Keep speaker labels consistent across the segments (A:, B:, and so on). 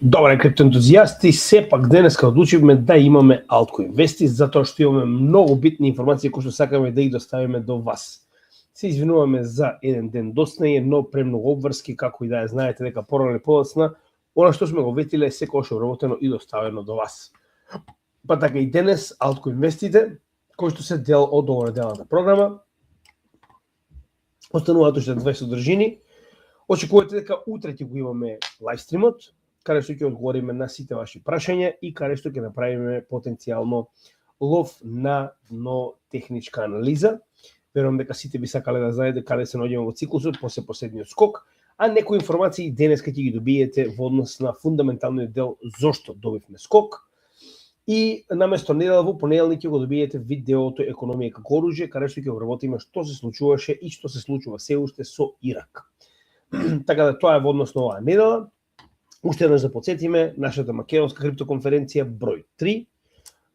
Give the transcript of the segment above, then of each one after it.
A: Добре, криптоентузијасти, сепак денеска одлучивме да имаме Altcoin вести, затоа што имаме многу битни информации кои што сакаме да ги доставиме до вас. Се извинуваме за еден ден доцнање, но премногу обврски, како и да ја знаете дека порано или подоцна, она што сме го ветиле секогаш обработено и доставено до вас. Па така и денес Altcoin вестите, кои што се дел од овонаделната програма, остануваат уште две содржини. Очекувате дека утре ќе го имаме лајвстримот, каде што ќе одговориме на сите ваши прашања и каде што ќе направиме потенцијално лов на техничка анализа. Верувам дека сите би сакале да знаете каде се наоѓаме во циклусот после последниот скок, а некои информации денеска ќе ги добиете во однос на фундаменталниот дел зошто добивме скок. И наместо недела во понеделник ќе го добиете видеото економија како оружје, каде што ќе обработиме што се случуваше и што се случува се уште со Ирак. Така да тоа е во однос на оваа недела. Уште еднаш да подсетиме нашата македонска криптоконференција број 3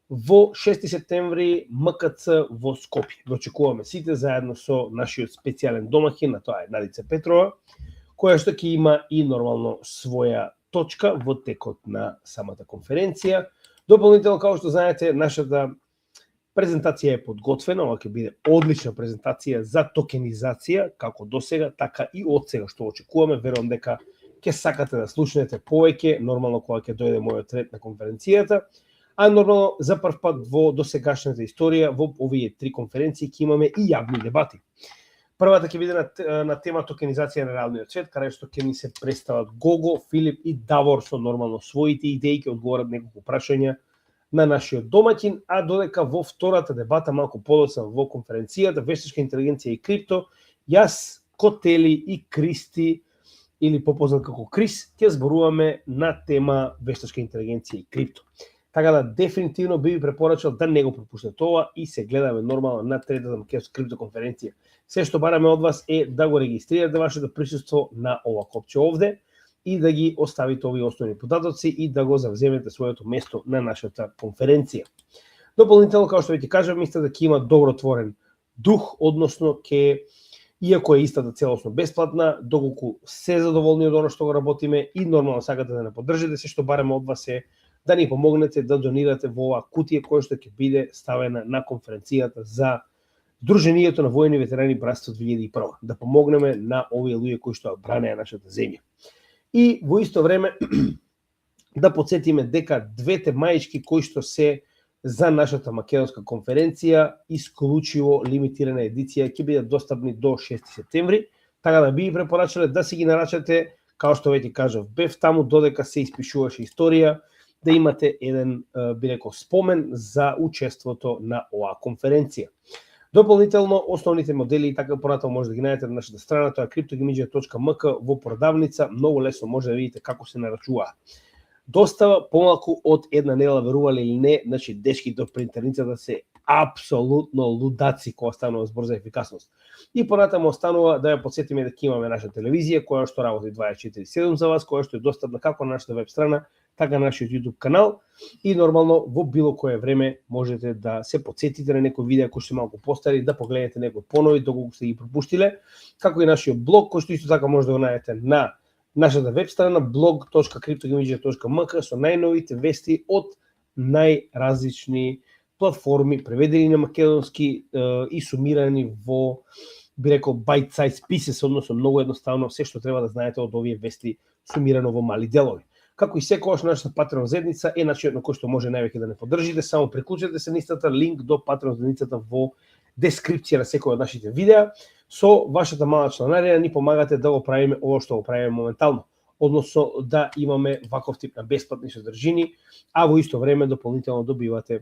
A: во 6 септември МКЦ во Скопје. Го очекуваме сите заедно со нашиот специјален домаќин, а тоа е Надица Петрова, која што ќе има и нормално своја точка во текот на самата конференција. Дополнително, како што знаете, нашата презентација е подготвена, ова ќе биде одлична презентација за токенизација, како досега, така и од сега што очекуваме. Верувам дека ќе сакате да слушнете повеќе, нормално кога ќе дојде мојот ред на конференцијата, а нормално за прв пат во досегашната историја во овие три конференции ќе имаме и јавни дебати. Првата ќе биде на тема токенизација на реалниот свет, каде што ќе ни се представат Гого, Филип и Давор со нормално своите идеи, ќе одговорат неколку прашања на нашиот домаќин, а додека во втората дебата, малку подоцна во конференцијата, вештачка интелигенција и крипто, јас, Котели и Кристи, или попознат како Крис, ќе зборуваме на тема вештачка интелигенција и крипто. Така да дефинитивно би ви препорачал да не го пропуштите ова и се гледаме нормално на третата македонска криптоконференција. Се што бараме од вас е да го регистрирате вашето присуство на ова копче овде и да ги оставите овие основни податоци и да го завземете своето место на нашата конференција. Дополнително, како што веќе кажав, мислам дека има добротворен дух, односно иако е истата целосно бесплатна, доколку се задоволни од она што го работиме и нормално сакате да не поддржите, се што бараме од вас е да ни помогнете да донирате во оваа кутија која што ќе биде ставена на конференцијата за Друженијето на војни ветерани Братство 2001. Да помогнеме на овие луѓе кои што бранеа нашата земја. И во исто време да подсетиме дека двете маички кои што се за нашата македонска конференција, исклучиво лимитирана едиција, ќе бидат достапни до 6 септември, така да би препорачале да си ги нарачате, као што веќе кажав, бев таму додека се испишуваше историја, да имате еден, би рекол, спомен за учеството на оваа конференција. Дополнително, основните модели и така понатаму може да ги најдете на нашата страна, тоа е cryptogimidget.mk во продавница, многу лесно може да видите како се нарачува. Достава помалку од една недела, верувале или не, значи дечки до принтерницата се апсолутно лудаци кога станува збор за ефикасност. И понатаму останува да ја подсетиме дека имаме наша телевизија која што работи 24/7 за вас, која што е достапна како на нашата веб страна, така на нашиот YouTube канал и нормално во било кое време можете да се подсетите на некои видеа кои се малку постари, да погледнете некои понови доколку сте ги пропуштиле, како и нашиот блог кој што исто така може да го најдете на нашата веб страна blog.cryptogimidget.mk со најновите вести од најразлични платформи, преведени на македонски и сумирани во, би рекол, bite-size pieces, односно многу едноставно се што треба да знаете од овие вести сумирано во мали делови. Како и секогаш нашата Patreon заедница е начинот на кој што може највеќе да не поддржите, само приклучете се нистата линк до Patreon заедницата во дескрипција на секој од нашите видеа. Со вашата мала членарија ни помагате да го правиме ова што го правиме моментално, односно да имаме ваков тип на бесплатни содржини, а во исто време дополнително добивате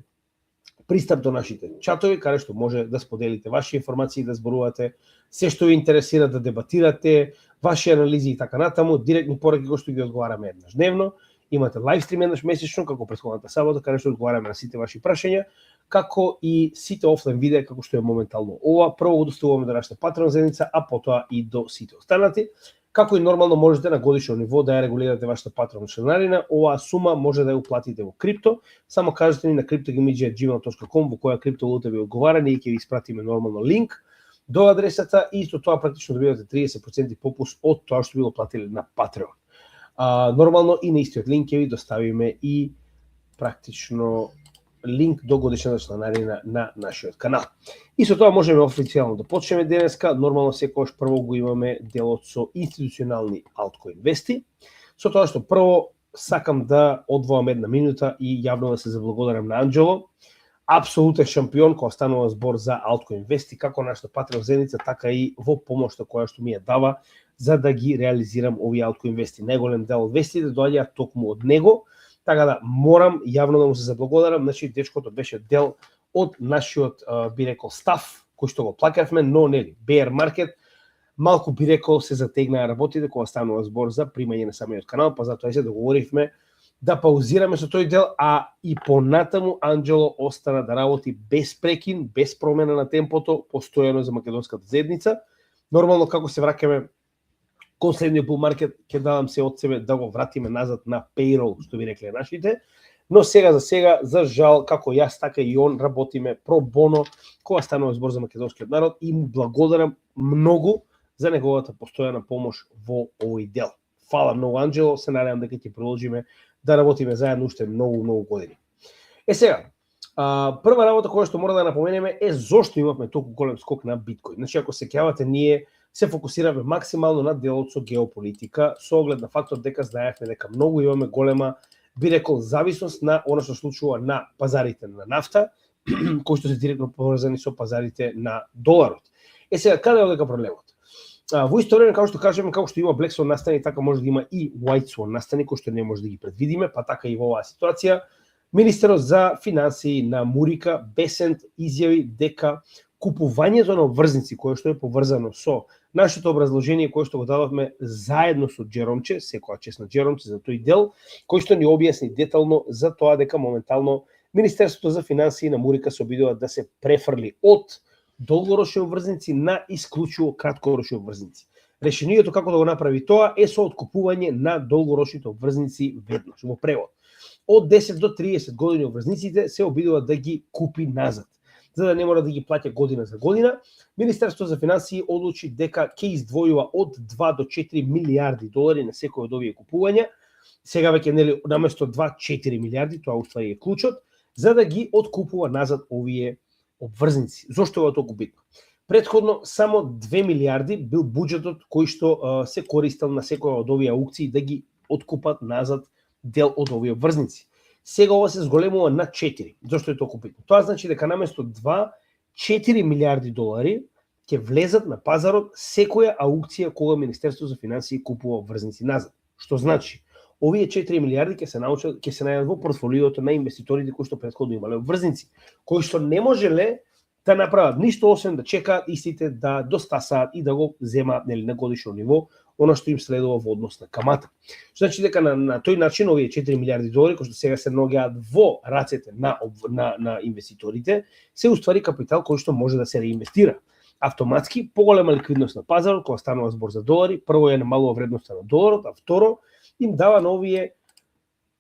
A: пристап до нашите чатови, каде што може да споделите ваши информации, да зборувате се што ви интересира, да дебатирате, ваши анализи и така натаму, директни пораки кои што ги одговараме еднаш дневно. Имате лајвстрим еднаш месечно, како претходната сабота, каде што одговараме на сите ваши прашања, како и сите офлайн видеа како што е моментално ова. Прво го доставуваме до нашата Patreon заедница, а потоа и до сите останати. Како и нормално можете на годишно ниво да ја регулирате вашата Patreon членарина, оваа сума може да ја уплатите во крипто. Само кажете ни на cryptogimidget@gmail.com во која криптовалута ви одговара, ние ќе ви испратиме нормално линк до адресата и исто тоа практично добивате 30% попуст од тоа што би го платиле на Patreon. Нормално и на истиот линк ќе ви доставиме и практично линк до годишната членарина на нашиот канал. И со тоа можеме официјално да почнеме денеска. Нормално секогаш прво го имаме делот со институционални altcoin вести. Со тоа што прво сакам да одвоам една минута и јавно да се заблагодарам на Анџело, апсолутен шампион кога станува збор за altcoin вести, како нашата Patreon заедница, така и во помошта која што ми ја дава за да ги реализирам овие altcoin вести. Најголем дел од вестите доаѓаат токму од него. Така да морам јавно да му се заблагодарам, значи дечкото беше дел од нашиот би рекол стаф кој што го плаќавме, но нели bear market малку би рекол се затегнаа работите кога станува збор за примање на самиот канал, па затоа се договоривме да паузираме со тој дел, а и понатаму Анџело остана да работи без прекин, без промена на темпото, постојано за македонската заедница. Нормално како се враќаме кон следниот bull market, ќе дадам се од себе да го вратиме назад на payroll, што ви рекле нашите, но сега за жал, како јас, така и он работиме про боно, кога станува збор за македонскиот народ и му благодарам многу за неговата постојана помош во овој дел. Фала многу, Анџело, се надевам дека ќе продолжиме да работиме заедно уште многу години. Сега, прва работа која што мора да напоменеме е зошто имавме толку голем скок на биткоин. Значи, ако се сеќавате, ние се фокусираме максимално на делот со геополитика, со оглед на фактот дека знаевме дека многу имаме голема, би рекол, зависност на она што случува на пазарите на нафта, кои што се директно поврзани со пазарите на доларот. Сега, каде е одека проблемот? Во исто време, како што кажеме, како што има Black Swan настани, така може да има и White Swan настани, кои што не може да ги предвидиме, па така и во оваа ситуација. Министерот за финансии на Мурика Бесент изјави дека купувањето на обврзници, кое што е поврзано со нашето образложение, кое што го дадовме заедно со Джеромче, секоја чест на Джеромче за тој дел, кој што ни објасни детално за тоа дека моментално Министерството за финансии на Мурика се обидува да се префрли од долгорочни обврзници на исклучиво краткорочни обврзници. Решението како да го направи тоа е со откупување на долгорочните обврзници веднаш, во превод. Од 10 до 30 години обврзниците се обидува да ги купи назад, за да не мора да ги плаќа година за година. Министерството за финансии одлучи дека ќе издвојува од 2 до 4 милиарди долари на секој од овие купувања. Сега веќе нели наместо 2-4 милиарди, тоа уствари е клучот, за да ги откупува назад овие обврзници. Зошто е толку битно? Претходно само 2 милиарди бил буџетот кој што се користел на секоја од овие аукции да ги откупат назад дел од овие обврзници. Сега ова се зголемува на 4. Зошто е толку битно? Тоа значи дека наместо 2-4 милиарди долари ќе влезат на пазарот секоја аукција кога Министерството за финансии купува обврзници назад. Што значи овие 4 милиарди ќе се најдат во портфолиото на инвеститорите кои што претходно имале обврзници, кои што не можеле да направат ништо освен да чекаат истите да достасаат и да го земаат нели на годишно ниво она што им следува во однос на камата. Што значи дека на тој начин овие 4 милиарди долари кои што сега се наоѓаат во рацете на инвеститорите се уствари капитал кој што може да се реинвестира. Автоматски поголема ликвидност на пазарот кога станува збор за долари, прво е намалува вредноста на доларот, а второ им дава на овие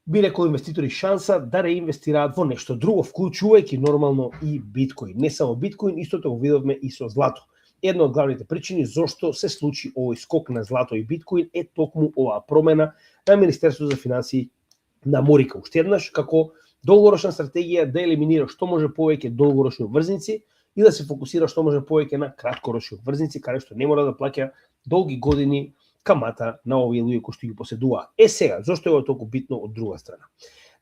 A: би рекол инвеститори шанса да реинвестираат во нешто друго, вклучувајќи нормално и биткоин. Не само биткоин, истото го видовме и со злато. Една од главните причини зошто се случи овој скок на злато и биткоин е токму оваа промена на Министерството за финансии на Мурика. Уште еднаш како долгорочна стратегија да елиминира што може повеќе долгорочни обврзници и да се фокусира што може повеќе на краткорочни обврзници, каде што не мора да плаќа долги години камата на овие луѓе кои што ги поседуваат. Сега, зошто е толку битно од друга страна?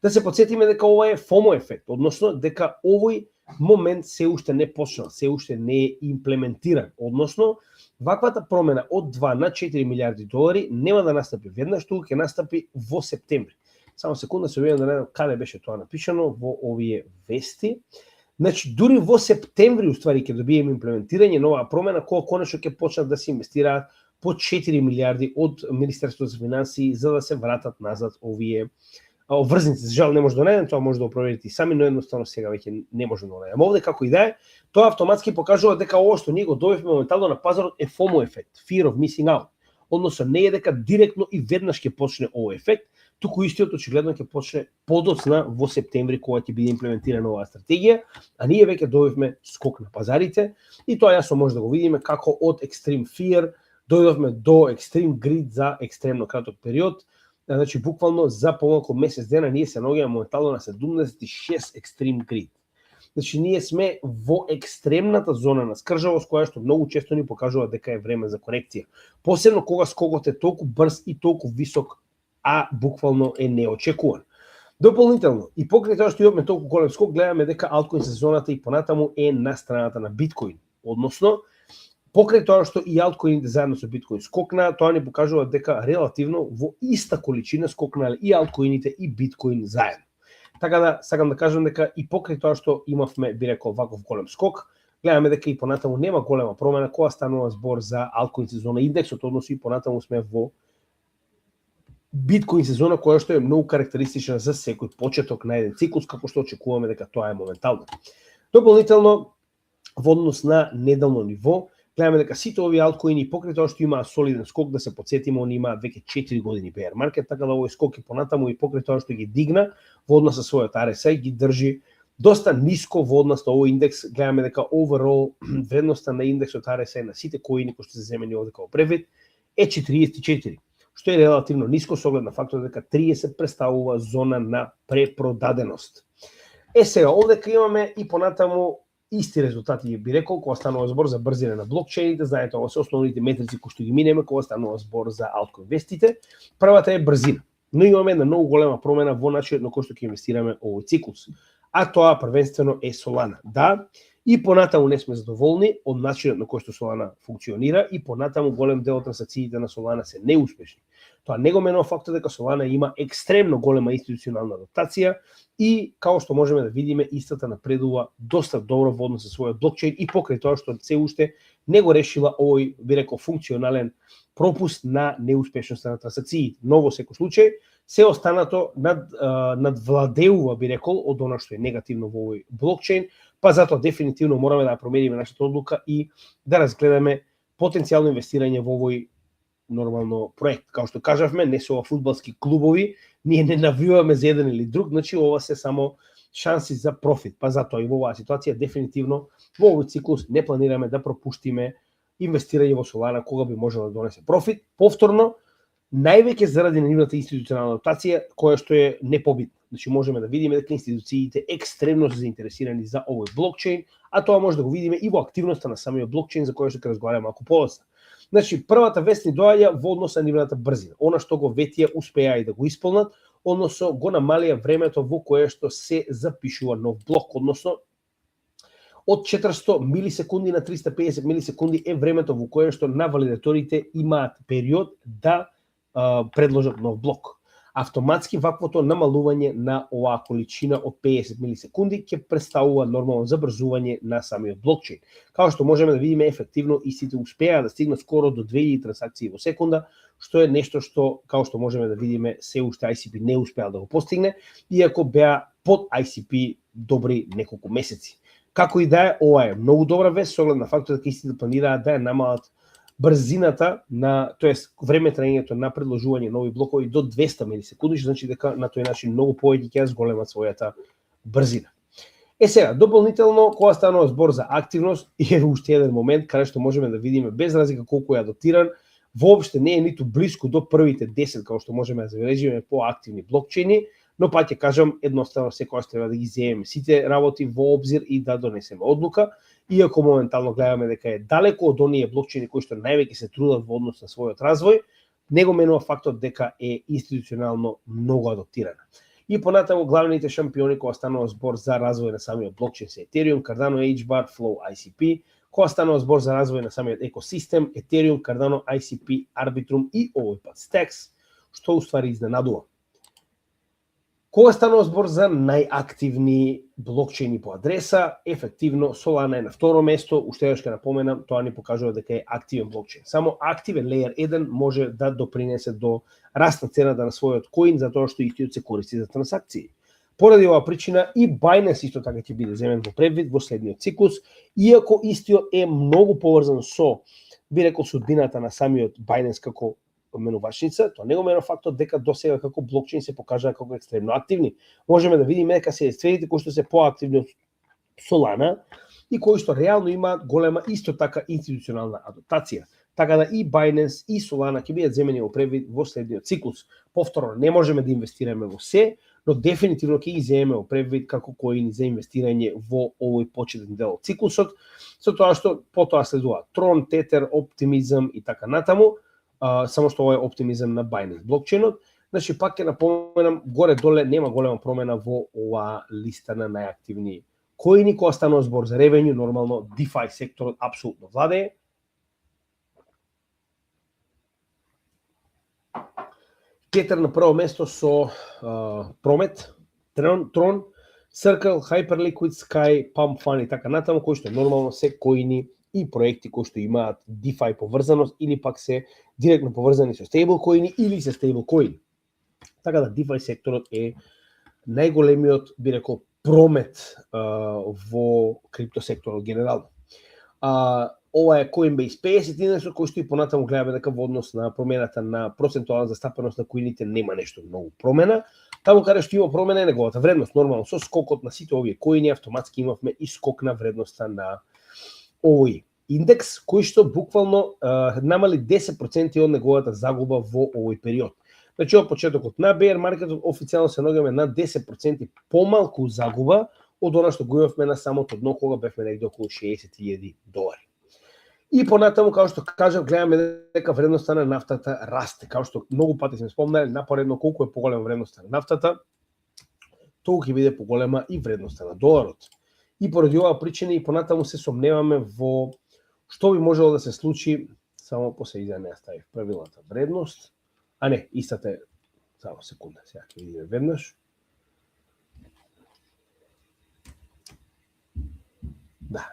A: Да се потсетиме дека ова е FOMO ефект, односно дека овој момент се уште не почнал, се уште не е имплементиран, односно ваквата промена од 2 на 4 милиарди долари нема да настапи веднаш, туку ќе настапи во септември. Само секунда се обидам да најдам каде беше тоа напишано во овие вести. Значи, дури во септември уствари ќе добиеме имплементирање на оваа промена кога конечно ќе почнат да се инвестираат по 4 милиарди од Министерството за финансии за да се вратат назад овие обврзници. За жал не може да најдем, тоа може да го проверите и сами, но едноставно сега веќе не може да го најдем. Овде како и да е, тоа автоматски покажува дека ова што ние го добивме моментално на пазарот е FOMO ефект, fear of missing out. Односно не е дека директно и веднаш ќе почне овој ефект, туку истиот очигледно ќе почне подоцна во септември кога ќе биде имплементирана оваа стратегија, а ние веќе добивме скок на пазарите и тоа јасно може да го видиме како од extreme fear дојдовме до extreme greed за екстремно краток период. значи буквално за помалку месец дена ние се наоѓаме моментално на 76 екстрим грид. Значи ние сме во екстремната зона на скржавост, која што многу често ни покажува дека е време за корекција. Посебно кога скокот е толку брз и толку висок, а буквално е неочекуван. Дополнително, и покрај тоа што имаме толку голем скок, гледаме дека алткоин сезоната и понатаму е на страната на биткоин. Односно, покрај тоа што и алткоините заедно со биткоин скокна, тоа ни покажува дека релативно во иста количина скокнале и алткоините и биткоин заедно. Така да сакам да кажам дека и покрај тоа што имавме, би рекол, ваков голем скок, гледаме дека и понатаму нема голема промена кога станува збор за алткоин сезона индексот, односно и понатаму сме во биткоин сезона која што е многу карактеристична за секој почеток на еден циклус, како што очекуваме дека тоа е моментално. Дополнително, во однос на неделно ниво, гледаме дека сите овие алткоини покрај тоа што имаа солиден скок, да се потсетиме, они имаат веќе 4 години bear market, така да овој скок и понатаму и покрај тоа што ги дигна во однос со својот RSI ги држи доста ниско во однос на овој индекс. Гледаме дека overall вредноста на индексот RSI на сите коини кои што се земени овде како превид е 44, што е релативно ниско со оглед на фактот дека 30 представува зона на препродаденост. Сега овдека имаме и понатаму исти резултати, би рекол, кога станува збор за брзина на блокчейните. Знаете, ова се основните метрици кои што ги минеме кога станува збор за алткоинвестите. Првата е брзина, но имаме една многу голема промена во начинот на кој што ќе инвестираме овој циклус. А тоа првенствено е Solana. Да, и понатаму не сме задоволни од начинот на кој што Solana функционира и понатаму голем дел од трансакциите на Solana се неуспешни. Тоа не го менува фактот дека Solana има екстремно голема институционална адаптација и, како што можеме да видиме, истата напредува доста добро во однос со својот блокчейн и покрај тоа што се уште не го решила овој, би рекол, функционален пропуст на неуспешноста на трансакции. Но во секој случај, се останато надвладеува, би рекол, од она што е негативно во овој блокчейн, па затоа дефинитивно мораме да промениме нашата одлука и да разгледаме потенцијално инвестирање во овој нормално проект. Као што кажавме, не се ова фудбалски клубови, ние не навиваме за еден или друг, значи ова се само шанси за профит. Па затоа и во оваа ситуација дефинитивно во овој циклус не планираме да пропуштиме инвестирање во Solana кога би можело да донесе профит. Повторно, највеќе заради нивната институционална адаптација која што е непобитна. Значи можеме да видиме дека институциите екстремно се заинтересирани за овој блокчейн, а тоа може да го видиме и во активноста на самиот блокчейн за која што ќе разговараме малку подоцна. Значи првата вест ни доаѓа во однос на нивната брзина. Она што го ветија успеа и да го исполнат, односно го намалија времето во кое што се запишува нов блок, односно од 400 милисекунди на 350 милисекунди е времето во кое што на валидаторите имаат период да предложат нов блок. Автоматски ваквото намалување на оваа количина од 50 милисекунди ќе представува нормално забрзување на самиот блокчейн. Као што можеме да видиме, ефективно истите успеа да стигнат скоро до 2000 трансакции во секунда, што е нешто што, као што можеме да видиме, се уште ICP не успеа да го постигне, иако беа под ICP добри неколку месеци. Како и да е, ова е многу добра вест со оглед на фактот дека истите планираат да ја намалат брзината на, тоест време траењето на предложување нови блокови до 200 милисекунди, што значи дека на тој начин многу повеќе ќе зголемат својата брзина. Сега, дополнително, кога станува збор за активност, е уште еден момент каде што можеме да видиме без разлика колку е адаптиран, воопште не е ниту блиску до првите 10, како што можеме да забележиме поактивни блокчейни, но па ќе кажам, едноставно секогаш треба да ги земеме сите работи во обзир и да донесеме одлука, иако моментално гледаме дека е далеко од оние блокчейни кои што највеќе се трудат во однос на својот развој, не го менува фактот дека е институционално многу адаптирана. И понатаму главните шампиони кога станува збор за развој на самиот блокчейн се Ethereum, Cardano, HBAR, Flow, ICP, кога станува збор за развој на самиот екосистем, Ethereum, Cardano, ICP, Arbitrum и овој пат Stacks, што уствари изненадува. Кога станува збор за најактивни блокчейни по адреса, ефективно Solana е на второ место, уште еднаш ќе напоменам, тоа ни покажува дека е активен блокчейн. Само активен Layer 1 може да допринесе до раст на цената на својот коин, затоа што истиот се користи за трансакции. Поради оваа причина и Binance исто така ќе биде земен во предвид во следниот циклус, иако истиот е многу поврзан со, би рекол, судбината на самиот Binance како менувачница, тоа не го менува фактот дека досега како блокчейн се покажаа како екстремно активни. Можеме да видиме дека се средите кои што се поактивни од Solana и кои што реално имаат голема исто така институционална адаптација. Така да и Binance и Solana ќе бидат земени во предвид во следниот циклус. Повторно, не можеме да инвестираме во се, но дефинитивно ќе ги земеме во предвид како коини за инвестирање во овој почетен дел од циклусот, со тоа што потоа следува Tron, Tether, Optimism и така натаму, само што ова е Optimism на Binance блокчейнот. Значи, пак ќе напоменам, горе-доле нема голема промена во оваа листа на најактивни коини, кога станува збор за ревењу, нормално DeFi секторот апсолутно владее. Tether на прво место со Promet, Tron, Circle, Hyperliquid, Sky, Pump Fund и така натаму, кои што нормално се коини и проекти кои што имаат DeFi поврзаност или пак се директно поврзани со стейблкоини или се стейблкоини. Така да DeFi секторот е најголемиот, би рекол, промет во крипто секторот генерално. Ова е Coinbase 50 индексот, кој што и понатаму гледаме дека во однос на промената на процентуална застапеност на коините нема нешто многу промена. Таму каде што има промена е неговата вредност. Нормално со скокот на сите овие коини автоматски имавме и скок на вредноста на овој индекс, кој што буквално намали 10% од неговата загуба во овој период. Значи, од почетокот на bear маркетот официјално се наоѓаме на 10% помалку загуба од она што го имавме на самото дно, кога бевме негде околу $60,000. И понатаму, како што кажав, гледаме дека вредноста на нафтата расте. Како што многу пати сме спомнали, напоредно колку е поголема вредноста на нафтата, толку ќе биде поголема и вредноста на доларот. И поради оваа причина и понатаму се сомневаме во што би можело да се случи, само посеја не ставив правилната вредност. А не, истата е, само секунда, сега ќе видиме веднаш. Да,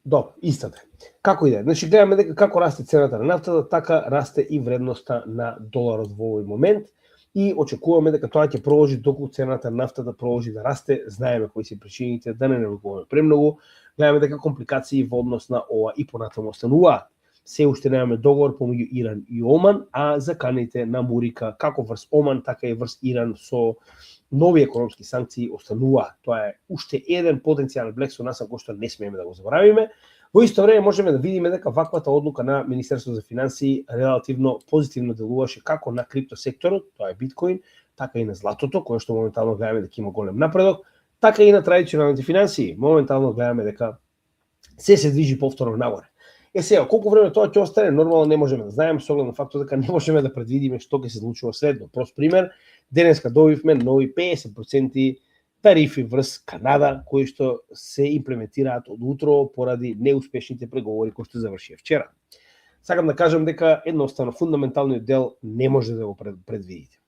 A: добро, истата е. Како и да е. Значи, гледаме дека како расте цената на нафтата, така расте и вредноста на доларот во овој момент и очекуваме дека тоа ќе продолжи доколку цената на нафтата продолжи да расте. Знаеме кои се причините, да не навлегуваме премногу. Гледаме дека компликации во однос на ова и понатаму остануваат. Се уште немаме договор помеѓу Иран и Оман, а заканите на Мурика како врз Оман, така и врз Иран со нови економски санкции остануваат. Тоа е уште еден потенцијален блек со нас, кој што не смееме да го заборавиме. Во исто време можеме да видиме дека ваквата одлука на Министерството за финансии релативно позитивно делуваше како на крипто секторот, тоа е биткоин, така и на златото, кое што моментално гледаме дека има голем напредок, така и на традиционалните финансии. Моментално гледаме дека се движи повторно нагоре. Сега, колку време тоа ќе остане, нормално не можеме да знаеме, со оглед на фактот дека не можеме да предвидиме што ќе се случува следно. Прост пример, денеска добивме нови 50% тарифи врз Канада, кои што се имплементираат од утро поради неуспешните преговори кои што завршија вчера. Сакам да кажам дека едноставно фундаменталниот дел не може да го предвидите.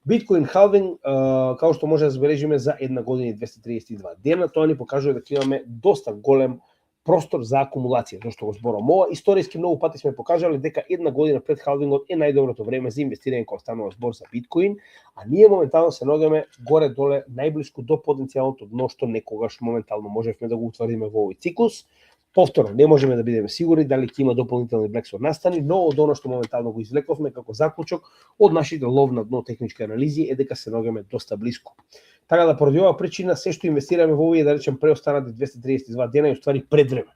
A: Биткоин халвинг, како што може да забележиме за една година и 232 дена, тоа ни покажува дека имаме доста голем простор за акумулација. Зошто го зборам ова? Историски многу пати сме покажале дека една година пред халвингот е најдоброто време за инвестирање кога станува збор за биткоин, а ние моментално се наоѓаме горе-доле најблиску до потенцијалното дно што некогаш моментално можевме да го утврдиме во овој циклус. Повторно, не можеме да бидеме сигурни дали ќе има дополнителни блекс од настани, но од оно што моментално го извлековме како заклучок од нашите лов на дно технички анализи е дека се наоѓаме доста блиску. Така да поради оваа причина се што инвестираме во овие, да речем, преостанати 232 дена и уствари пред време.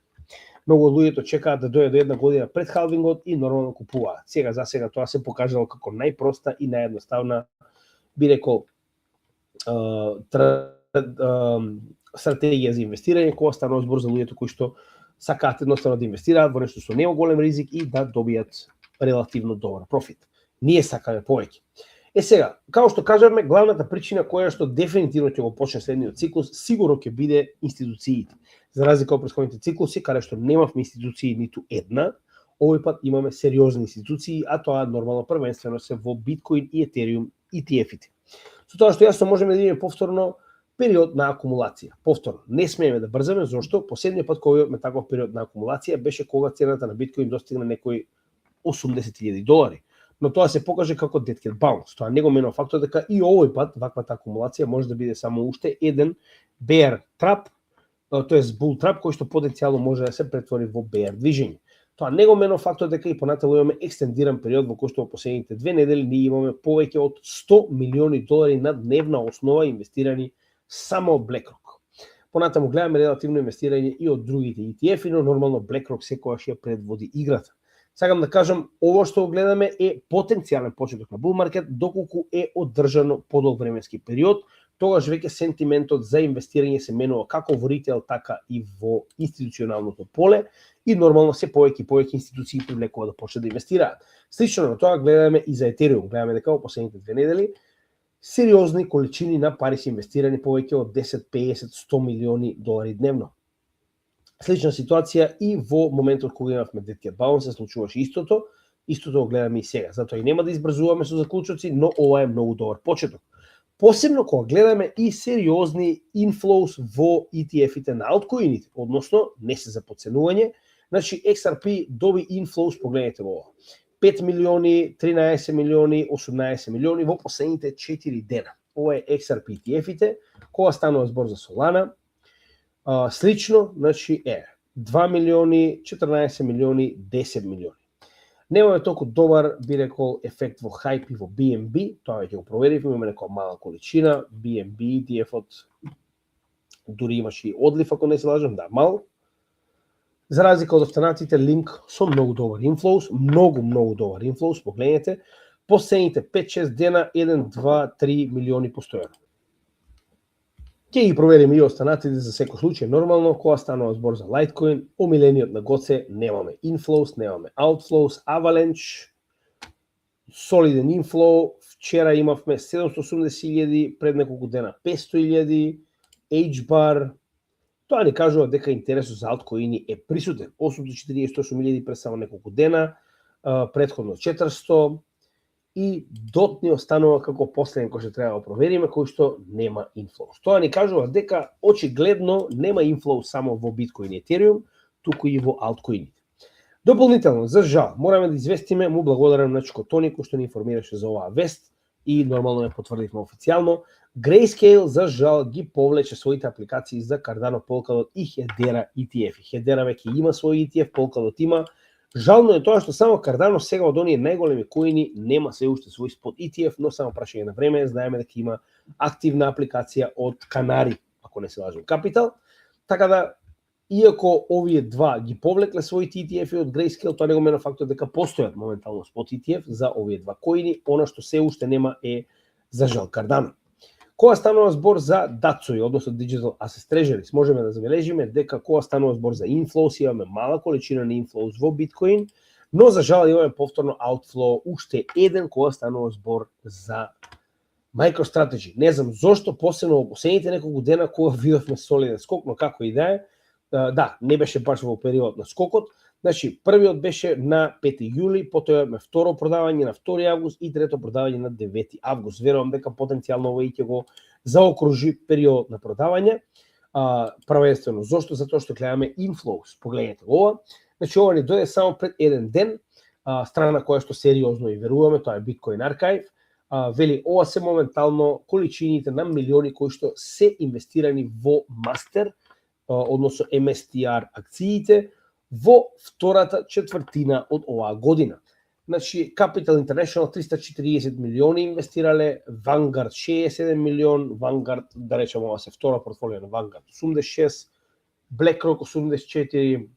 A: Многу од луѓето чекаат да дојде до една година пред халвингот и нормално купуваат. Сега за сега тоа се покажало како најпроста и наједноставна, би рекол, стратегија за инвестирање, кога станува збор за луѓето кои што сакаат едноставно да инвестираат во нешто со неголем ризик и да добијат релативно добар профит. Ние сакаме повеќе. Сега, како што кажавме, главната причина која што дефинитивно ќе го почне следниот циклус, сигурно ќе биде институциите. За разлика од претходните циклуси, каде што немавме институции ниту една, овој пат имаме сериозни институции, а тоа нормално првенствено се во биткоин и етериум ETF-ите. Со тоа што јасно можеме да видиме повторно период на акумулација. Повторно, не смееме да брзаме, зашто последниот пат кога имавме таков период на акумулација беше кога цената на биткоин достигна некои $80,000. Но тоа се покаже како dead cat bounce. Тоа не го менува фактот дека и овој пат ваквата акумулација може да биде само уште еден bear trap, тоест bull trap кој што потенцијално може да се претвори во bear движење. Тоа не го менува фактот дека и понатаму имаме екстендиран период во кој што во последните 2 недели ние имаме повеќе од $100 милиони на дневна основа инвестирани само од BlackRock. Понатаму гледаме релативно инвестирање и од другите ETF-и, но нормално BlackRock секогаш ја предводи играта. Сакам да кажам, ово што гледаме е потенцијален почеток на bull market, доколку е одржано подолг временски период, тогаш веќе сентиментот за инвестирање се менува како во ритейл, така и во институционалното поле и нормално се повеќе институции привлекува да почнат да инвестираат. Слично на тоа гледаме и за Ethereum, гледаме дека во последните 2 недели сериозни количини на пари се инвестирани повеќе од 10, 50, 100 милиони долари дневно. Слична ситуација и во моментот кога имавме Dead Cat Bounce се случуваше истото го гледаме и сега. Затоа и нема да избрзуваме со заклучоци, но ова е многу добар почеток. Посебно кога гледаме и сериозни inflows во ETF-ите на алткоините, односно не се за подценување. Значи XRP доби inflows, погледнете го ова. 5 милиони, 13 милиони, 18 милиони во последните 4 дена. Ова е XRP ETF-ите, кога станува збор за Solana. Слично, значи 2 милиони, 14 милиони, 10 милиони. Немаме толку добар, би рекол, ефект во хайп и во BNB, тоа веќе го проверивме, имаме некоја мала количина, BNB, ETF-от, дури имаше и одлив, ако не се лажам, да, мал. За разлика од останатите, Link со многу добар inflows, многу добар inflows, погледнете, последните 5-6 дена, 1, 2, 3 милиони постојано. Ќе ги провериме и останатите за секој случај. Нормално, кога станува збор за Litecoin, омилениот на Гоце, немаме inflows, немаме outflows, Avalanche, солиден inflow, вчера имавме 780.000, пред неколку дена 500.000, HBAR, тоа ни кажува дека интересот за алткоини е присутен. 848.000 пред само неколку дена, претходно 400, и DOT ни останува како последен кој што треба да провериме, кој што нема inflows. Тоа ни кажува дека очигледно нема inflows само во Bitcoin и Ethereum, туку и во алткоините. Дополнително, за жал, мораме да известиме, му благодарам на Чкотони кој што ни информираше за оваа вест и нормално ја потврдивме официјално. Grayscale за жал ги повлече своите апликации за Cardano, Polkadot и Hedera ETF. Hedera веќе има свој ETF, Polkadot има. Жално е тоа што само Cardano сега од оние најголеми коини нема се уште свој спот ETF, но само прашање на време, знаеме дека има активна апликација од Canary, ако не се лажам, Capital. Така да, иако овие два ги повлекле своите ETF-и од Grayscale, тоа не го менува фактот дека постојат моментално спот ETF за овие два коини, она што се уште нема е за жал Cardano. Кога станува збор за DATSOI, односно Digital Asset Treasuries, можеме да забележиме дека кога станува збор за inflows, имаме мала количина на inflows во Bitcoin, но за жал имаме повторно outflow уште еден кога станува збор за MicroStrategy. Не знам зошто, посебно во последните неколку дена кога видовме солиден скок, но како и да е, да, не беше баш во период на скокот. Значи, првиот беше на 5 јули, потоа имаме второ продавање на 2 август и трето продавање на 9 август. Верувам дека потенцијално овој ќе го заокружи период на продавање. Првенствено, зошто? Затоа што гледаме inflows. Погледнете ова. Значи, ова ни дојде само пред еден ден, страна која што сериозно и веруваме, тоа е Bitcoin Archive. Вели, ова се моментално количините на милиони кои што се инвестирани во Master, односно MSTR акциите, во втората четвртина од оваа година. Значи, Capital International 340 милиони инвестирале, Vanguard 67 милион, Vanguard, да речеме, ова се втора портфолио на Vanguard 86, BlackRock 84,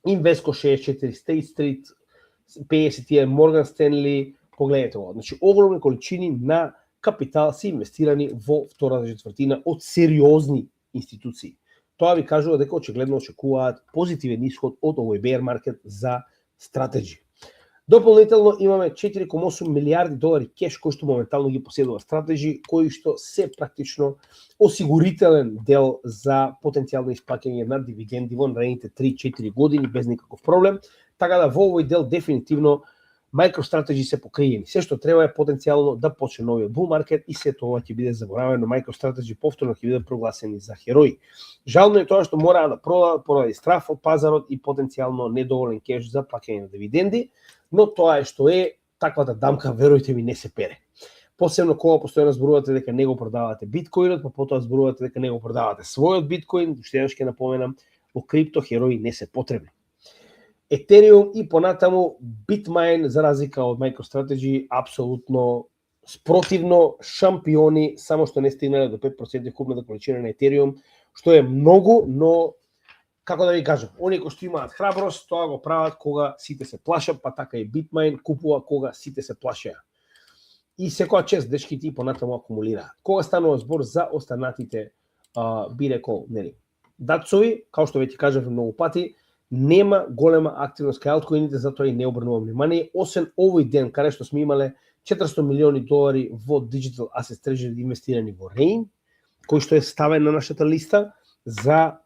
A: Invesco 64, State Street 51, Morgan Stanley, погледнете ова. Значи, огромни количини на капитал се инвестирани во втората четвртина од сериозни институции. Тоа ви кажува дека очигледно очекуваат позитивен исход од овој bear market за Strategy. Дополнително имаме 4,8 милиарди долари кеш кои што моментално ги поседува Strategy, кои што се практично осигурителен дел за потенцијално исплаќање на дивиденди во наредните 3-4 години без никаков проблем. Така да во овој дел дефинитивно MicroStrategy се покриени. Се што треба е потенцијално да почне новиот bull market и се тоа ќе биде заборавено. MicroStrategy повторно ќе биде прогласени за херои. Жално е тоа што мора да продадат поради страф од пазарот и потенцијално недоволен кеш за плаќање на дивиденди, но тоа е што е, таквата дамка, верујте ми, не се пере. Посебно кога постојано зборувате дека не го продавате биткоинот, па потоа зборувате дека не го продавате својот биткоин, уште еднаш ќе напоменам, во крипто херои не се потребни. Ethereum и понатаму Bitmain, за разлика од MicroStrategy, апсолутно спротивно шампиони, само што не стигнале до 5% купната количина на Ethereum. што е многу, но како да ви кажам, оние кои што имаат храброст, тоа го прават кога сите се плашат, па така и Bitmain купува кога сите се плашеа. И секоја чест дечките и понатаму акумулираат. Кога станува збор за останатите, би рекол, нели, датцови, као што веќе кажав многу пати, нема голема активност кај алткоините, затоа и не обрнувам внимание, освен овој ден каде што сме имале 400 милиони долари во Digital Asset Treasury инвестирани во RAIN, кој што е ставен на нашата листа за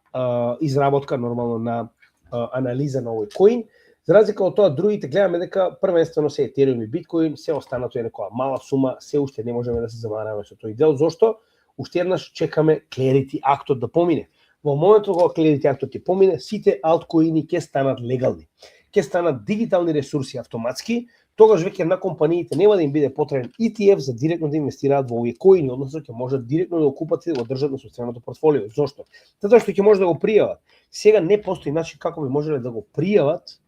A: изработка нормално на анализа на овој коин. За разлика од тоа, другите гледаме дека првенствено се Ethereum и Bitcoin, се останато е некоја мала сума, се уште не можеме да се замараме со тој дел. Зошто? Уште еднаш чекаме Clarity актот да помине. Во моментот кога Clarity актот ќе помине, сите алткоини ќе станат легални. Ќе станат дигитални ресурси автоматски, тогаш веќе на компаниите нема да им биде потребен ETF за директно да инвестираат во овие коини, односно ќе можат директно да го купат и да го држат на собственото портфолио. Зошто? Затоа што ќе може да го пријават. Сега не постои начин како би можеле да го пријават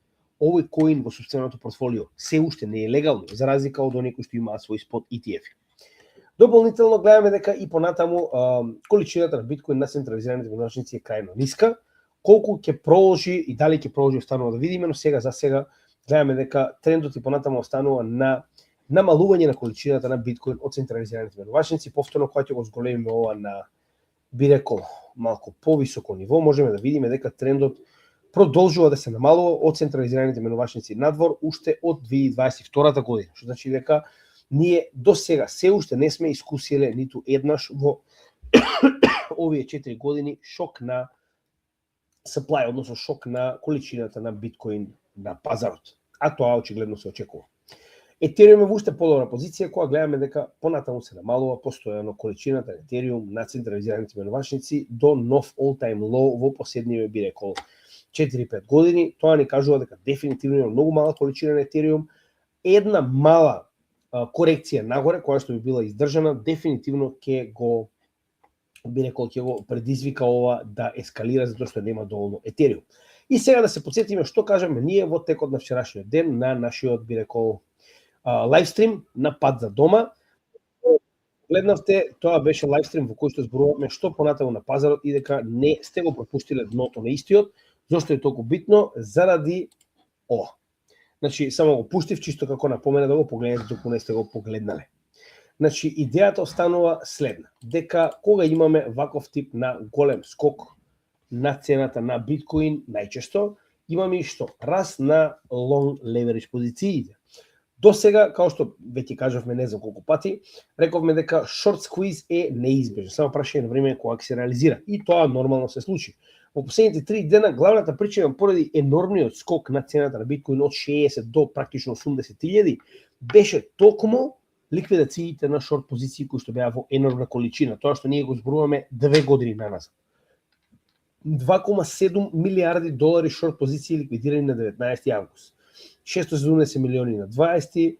A: овој коин во собственото портфолио. Се уште не е легално, за разлика од оние кои што имаат свој спот ETF. Дополнително гледаме дека и понатаму количината на биткоин на централизираните менувачници е крајно ниска. Колку ќе продолжи и дали ќе продолжи останува да видиме, но сега за сега гледаме дека трендот и понатаму останува на намалување на количината на биткоин од централизираните менувачници. Повторно кога ќе го зголемиме ова на, би рекол, малку повисоко ниво, можеме да видиме дека трендот продолжува да се намалува од централизираните менувачници надвор уште од 2022 година, што значи дека ние до сега се уште не сме искусиле ниту еднаш во овие 4 години шок на supply, односно шок на количината на биткоин на пазарот. А тоа очигледно се очекува. Ethereum е во уште подобра позиција, кога гледаме дека понатаму се намалува постојано количината на Ethereum на централизираните менувачници до нов all-time low во последниве, би рекол, 4-5 години. Тоа ни кажува дека дефинитивно има многу мала количина на Ethereum. Една мала корекција нагоре, која што би била издржана, дефинитивно ќе го, би рекол, ќе го предизвика ова да ескалира, затоа што нема доволно Ethereum. И сега да се подсетиме што кажеме ние во текот на вчерашниот ден на нашиот, би рекол, лайвстрим на Пат за дома. Гледнавте, тоа беше лайвстрим во кој што зборуваме што понатаму на пазарот и дека не сте го пропуштиле дното на истиот. Зошто е толку битно? Заради ова. Значи, само го пуштив, чисто како напомена да го погледнете доколку не сте го погледнале. Значи, идејата останува следна, дека кога имаме ваков тип на голем скок на цената на биткоин, најчесто имаме и што? Раст на long leverage позициите. До сега, као што веќе кажавме не знам колку пати, рековме дека short squeeze е неизбежен, само прашање на време кога ќе се реализира. И тоа нормално се случи. Во последните 3 дена главната причина поради енормниот скок на цената на биткоин од 60 до практично 80.000 беше токму ликвидациите на шорт позиции кои што беа во енормна количина, тоа што ние го зборуваме 2 години наназад. 2,7 милиарди долари шорт позиции ликвидирани на 19 август. 670 милиони на 20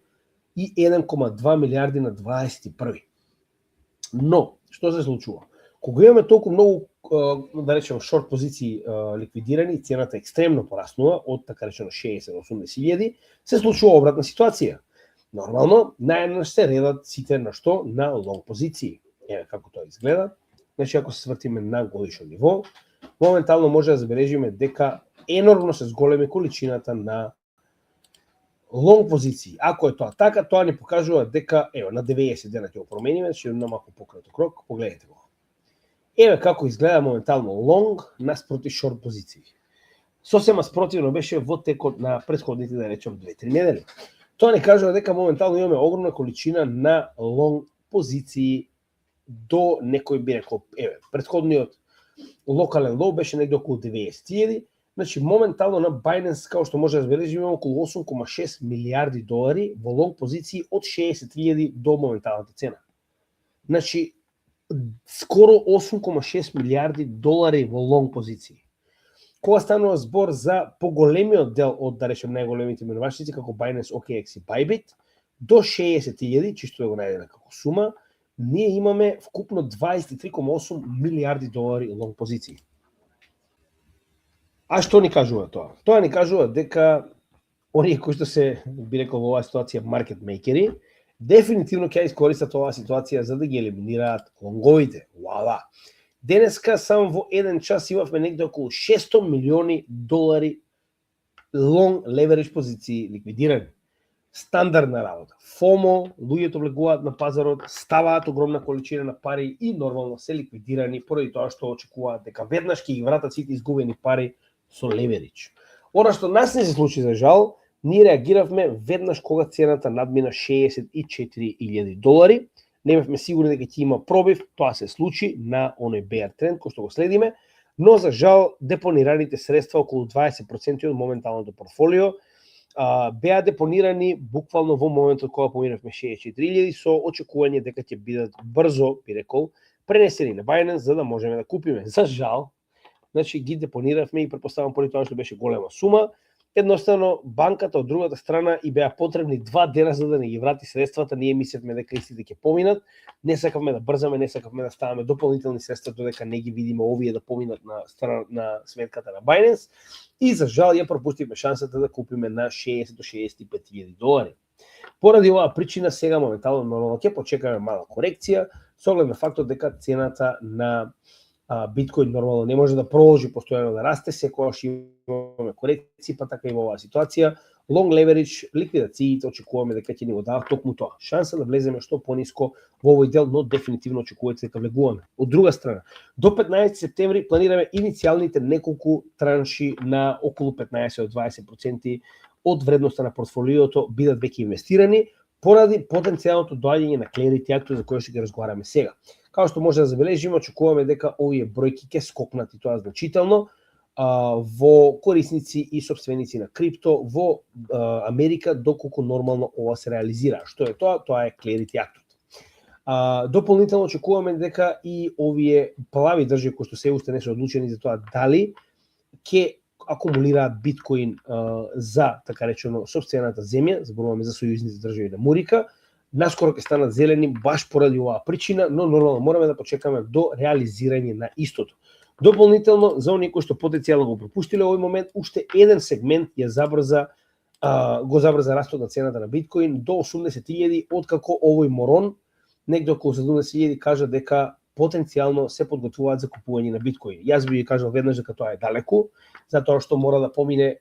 A: и 1,2 милиарди на 21. Но, што се случува? Кога имаме толку многу, да речеме, шорт позиции ликвидирани, цената екстремно пораснува од, така речено, 60 до 80.000, се случува обратна ситуација. Нормално, наједнаш се редат сите на што? На лонг позиции. Еве како тоа изгледа. Значи, ако се свртиме на годишно ниво, моментално може да забележиме дека енормно се зголеми количината на лонг позиции. Ако е тоа така, тоа ни покажува дека, ево, на 90 дена ќе го промениме, ќе на малку пократок рок, погледнете го. Еве како изгледа моментално лонг наспроти шорт позиции. Сосема спротивно беше во текот на претходните, да речем, 2-3 недели. Тоа ни кажува дека моментално имаме огромна количина на лонг позиции до некој, би рекол, еве, претходниот локален лоу беше негде околу 90.000. Значи, моментално на Binance, као што може да забележиме, околу 8,6 милиарди долари во лонг позиции од 60.000 до моменталната цена. Значи, скоро 8,6 милиарди долари во лонг позиции. Кога станува збор за поголемиот дел од, да речем, најголемите менувачници, како Binance, OKX и Bybit, до 60.000, чисто да го најдеме како сума, ние имаме вкупно 23,8 милиарди долари лонг позиции. А што ни кажува тоа? Тоа ни кажува дека оние кои што се, би рекол, во оваа ситуација маркет мейкери, дефинитивно ќе искористат оваа ситуација за да ги елиминираат лонговите. Вала! Денеска само во еден час имавме негде околу 600 милиони долари long leverage позиции ликвидирани. Стандардна работа. FOMO, луѓето влегуваат на пазарот, ставаат огромна количина на пари и нормално се ликвидирани поради тоа што очекуваат дека веднаш ќе ги вратат сите изгубени пари со леверидж. Она што нас не се случи за жал, ние реагиравме веднаш кога цената надмина 64.000 долари. Не бевме сигурни дека ќе има пробив, тоа се случи на оној bear тренд кој што го следиме, но за жал депонираните средства околу 20% од моменталното портфолио беа депонирани буквално во моментот кога поминавме 64.000 со очекување дека ќе бидат брзо, би рекол, пренесени на Binance за да можеме да купиме. За жал, значи ги депониравме и претпоставам поради тоа што беше голема сума. Едноставно банката од другата страна и беа потребни 2 дена за да не ги врати средствата. Ние мислевме дека истите ќе поминат. Не сакавме да брзаме, не сакавме да ставаме дополнителни средства додека не ги видиме овие да поминат на сметката на Binance. И за жал ја пропустивме шансата да купиме на 60 до 65.000 долари. Поради оваа причина сега моментално нормално ќе почекаме мала корекција со оглед на фактот дека цената на биткоин нормално не може да продолжи постојано да расте, секогаш имаме корекции, па така и во оваа ситуација. Long leverage, ликвидациите, очекуваме дека ќе ни го дадат токму тоа. Шанса да влеземе што пониско во овој дел, но дефинитивно очекувате дека влегуваме. Од друга страна, до 15 септември планираме иницијалните неколку транши на околу 15 до 20% од вредноста на портфолиото бидат веќе инвестирани поради потенцијалното доаѓање на Clarity Act за кој што ќе разговараме сега. Као што може да забележиме, очекуваме дека овие бројки ќе скокнат и тоа значително во корисници и собственици на крипто во Америка доколку нормално ова се реализира. Што е тоа? Тоа е Clarity Act. Дополнително очекуваме дека и овие плави држави кои што се уште не се одлучени за тоа дали ќе акумулираат биткоин за така речено сопствената земја, зборуваме за сојузните држави на Мурика, наскоро ќе станат зелени баш поради оваа причина, но нормално мораме да почекаме до реализирање на истото. Дополнително, за оние кои што потенцијално го пропуштиле овој момент, уште еден сегмент го забрза растот на цената на биткоин до 80.000, откако овој морон, негде околу 70.000, кажа дека потенцијално се подготвуваат за купување на биткоин. Јас би ви кажал веднаш дека тоа е далеку, затоа што мора да помине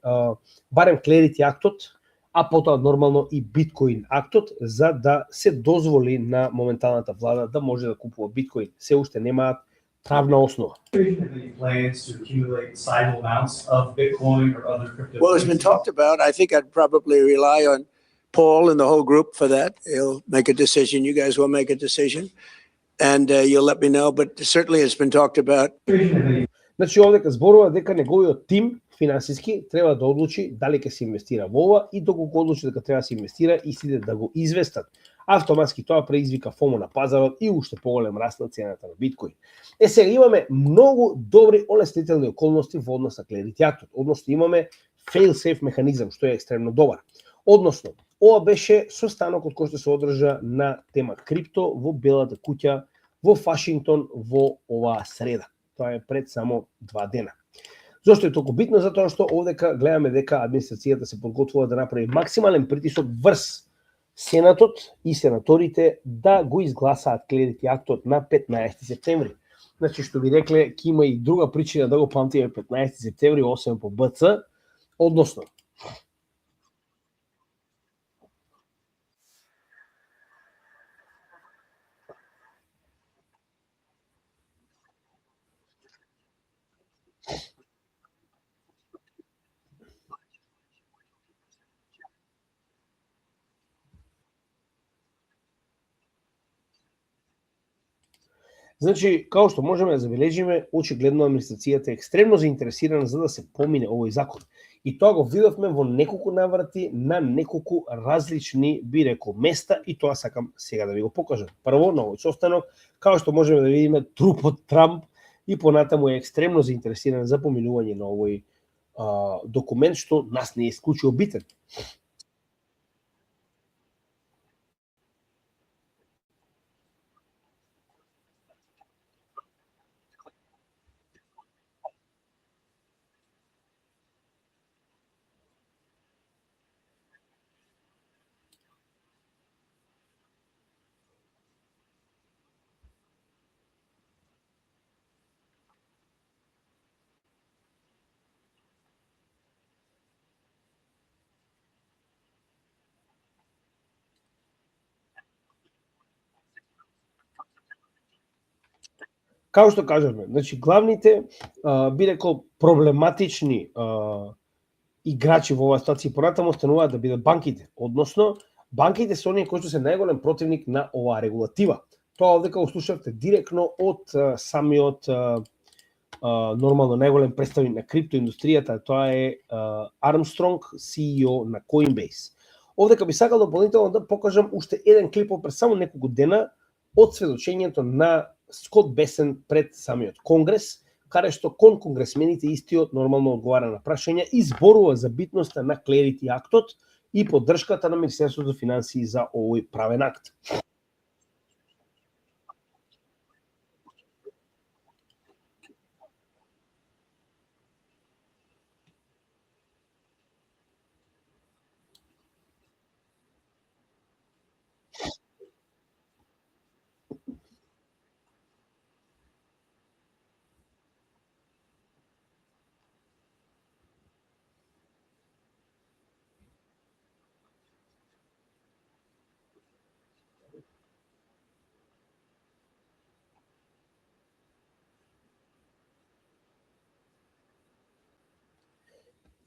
A: барем Clarity Act-от, а потоа нормално и биткоин актот за да се дозволи на моменталната влада да може да купува биткоин. Се уште немаат правна основа.
B: Well, it's been talked about. I think I'd probably rely on Paul and the whole group for that. He'll make a decision. You guys will make a decision. And you'll let me know. But certainly it's been talked about.
A: Значи, овдека зборува дека неговиот тим финансиски треба да одлучи дали ќе се инвестира во ова и доколку одлучи дека треба да се инвестира и сите да го известат. Автоматски тоа предизвика FOMO на пазарот и уште поголем раст на цената на биткоин. Сега имаме многу добри олеснителни околности во однос на Clarity Act-от, односно имаме fail-safe механизам што е екстремно добар. Односно, ова беше состанокот кој што се одржа на тема крипто во Белата куќа во Вашингтон во оваа среда. Тоа е пред само 2 дена. Зошто е толку битно? Затоа што овдека гледаме дека администрацијата се подготвува да направи максимален притисок врз Сенатот и сенаторите да го изгласаат Clarity Act-от на 15 септември. Значи, што ви рекле, ќе има и друга причина да го памтиме 15 септември, освен по БЦ, односно, значи, као што можеме да забележиме, очигледно администрацијата е екстремно заинтересирана за да се помине овој закон. И тоа го видовме во неколку наврати на неколку различни, би рекол, места и тоа сакам сега да ви го покажам. Прво, на овој состанок, као што можеме да видиме, трупот Трамп и понатаму е екстремно заинтересиран за поминување на овој документ, што нас не е исклучио битен. Као што кажавме, значи главните би рекол проблематични играчи во оваа ситуација понатаму остануваат да бидат банките, односно банките се оние кои што се најголем противник на оваа регулатива. Тоа овдека го слушавте директно од самиот нормално најголем представник на криптоиндустријата, тоа е Армстронг, CEO на Coinbase. Овдека би сакал дополнително да покажам уште еден клип пред само неколку дена од сведочењето на Скот Бесен пред самиот Конгрес, каде што кон конгресмените истиот нормално одговара на прашања и зборува за битноста на Clarity актот и поддршката на Министерството за финансии за овој правен акт.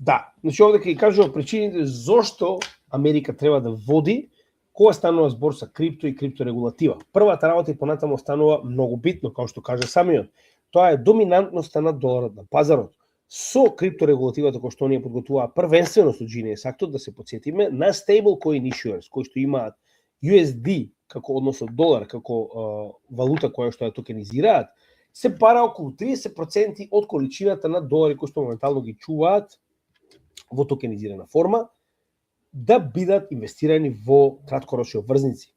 A: Да, значи овде ќе кажува причините зошто Америка треба да води кога станува збор за крипто и крипторегулатива. Првата работа и понатаму станува многу битно, како што кажа самиот. Тоа е доминантноста на доларот на пазарот. Со крипторегулативата која што оние подготвуваа првенствено со GNS актот, да се потсетиме, на stablecoin issuers кои што имаат USD како односно долар како валута која што ја токенизираат, се пара околу 30% од количината на долари кои што моментално ги чуваат во токенизирана форма, да бидат инвестирани во краткорочни обврзници.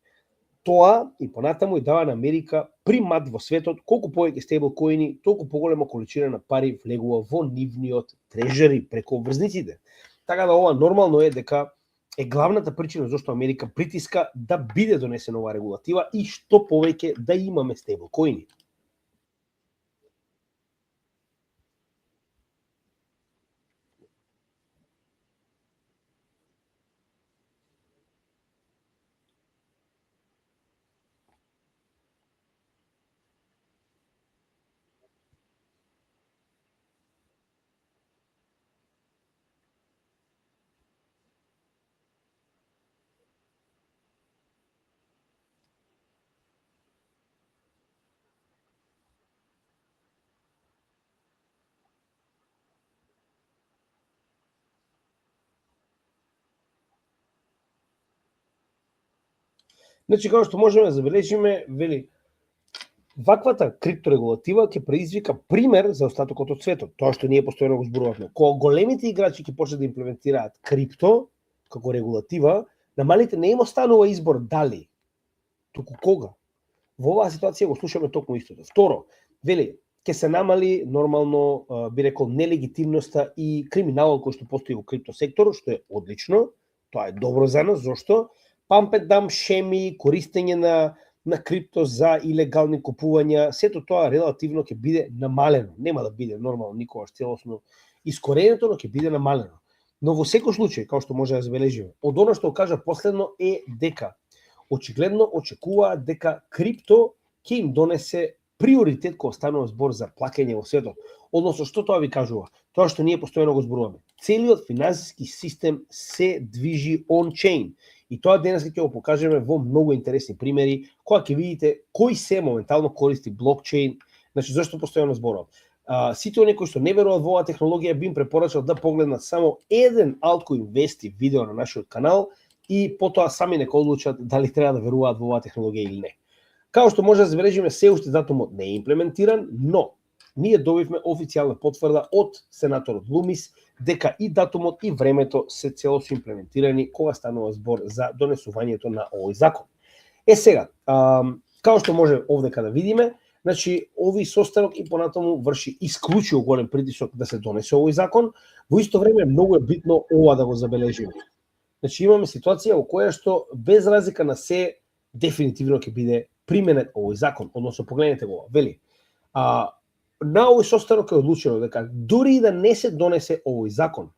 A: Тоа и понатаму и дава на Америка примат во светот, колку повеќе стейблкоини, толку поголема количина на пари влегува во нивниот трежери преку обврзниците. Така да ова нормално е дека е главната причина зашто Америка притиска да биде донесена оваа регулатива и што повеќе да имаме стейблкоини. Значи, како што можеме да забележиме, вели, ваквата крипторегулатива ќе предизвика пример за остатокот од светот. Тоа што ние постојано го зборувавме. Кога големите играчи ќе почнат да имплементираат крипто како регулатива, на малите не им останува избор дали, туку кога. Во оваа ситуација го слушаме токму истото. Второ, вели, ќе се намали нормално, би рекол, нелегитимноста и криминалот кој што постои во крипто секторот, што е одлично. Тоа е добро за нас, зошто? Pump and dump шеми, користење на крипто за илегални купувања, сето тоа релативно ќе биде намалено. Нема да биде нормално никогаш целосно искоренето, но ќе биде намалено. Но во секој случај, како што може да забележиме, од оно што кажа последно е дека очигледно очекуваат дека крипто ќе им донесе приоритет кога станува збор за плаќање во светот. Односно, што тоа ви кажува? Тоа што ние постојано го зборуваме. Целиот финансиски систем се движи on-chain. И тоа денес ќе го покажеме во многу интересни примери, кога ќе видите кој се моментално користи блокчейн. Значи, зашто постојано зборувам? Сите оние кои што не веруваат во оваа технологија, би им препорачал да погледнат само еден Altcoin Investi видео на нашиот канал и потоа сами нека одлучат дали треба да веруваат во оваа технологија или не. Као што може да забележиме, се уште датумот не е имплементиран, но ние добивме официјална потврда од сенаторот Лумис дека и датумот и времето се целосно имплементирани кога станува збор за донесувањето на овој закон. Сега, као што може овдека да видиме, значи овој состанок и понатаму врши исклучиво голем притисок да се донесе овој закон, во исто време многу е битно ова да го забележиме. Значи имаме ситуација во која што без разлика на се дефинитивно ќе биде применет овој закон, односно погледнете го, вели, на овој состанок е одлучено дека дури и да не се донесе овој закон,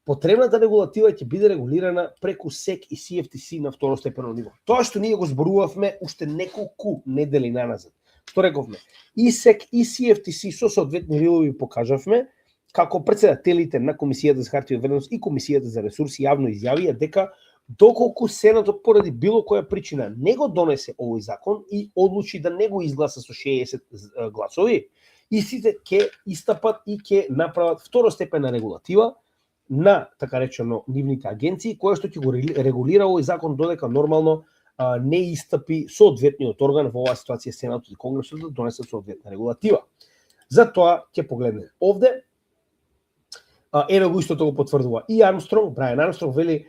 A: потребната регулатива ќе биде регулирана преку SEC и CFTC на второстепено ниво. Тоа што ние го зборувавме уште неколку недели наназад. што рековме, и СЕК и CFTC со соодветни рилови покажавме како председателите на Комисијата за хартија од вредност и Комисијата за ресурси јавно изјавија дека доколку Сенатот поради било која причина не го донесе овој закон и одлучи да не го изгласа со 60 гласови, истите ќе истапат и ќе направат второстепена регулатива на така речено нивните агенции, која што ќе го регулира овој закон додека нормално не истапи соодветниот орган, во оваа ситуација Сенатот и Конгресот, да донесат соодветна регулатива. Затоа ќе погледнеме овде. Еве го истото го потврдува и Армстронг, Брайан Армстронг вели,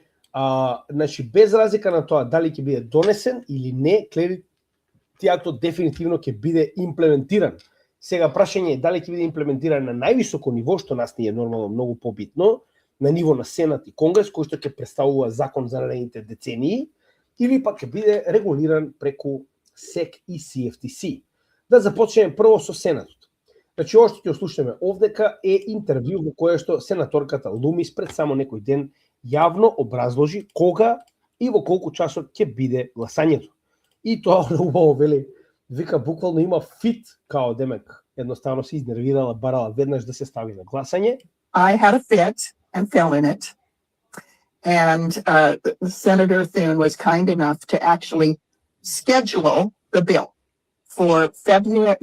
A: значи без разлика на тоа дали ќе биде донесен или не, Clarity актот дефинитивно ќе биде имплементиран. Сега прашање е дали ќе биде имплементиран на највисоко ниво, што нас ни е нормално многу побитно, на ниво на Сенат и Конгрес, кој што ќе представува закон за наредните децении, или пак ќе биде регулиран преку СЕК и CFTC. Да започнеме прво со Сенатот. Значи, ова што ќе слушаме овдека е интервју во кое што сенаторката Лумис пред само некој ден јавно образложи кога и во колку часот ќе биде гласањето. И тоа убаво вели, вика буквално има фит, као демек, едноставно се изнервирала, барала веднаш да се стави на гласање.
C: I had a fit and fell in it. And Senator Thune was kind enough to actually schedule the bill for September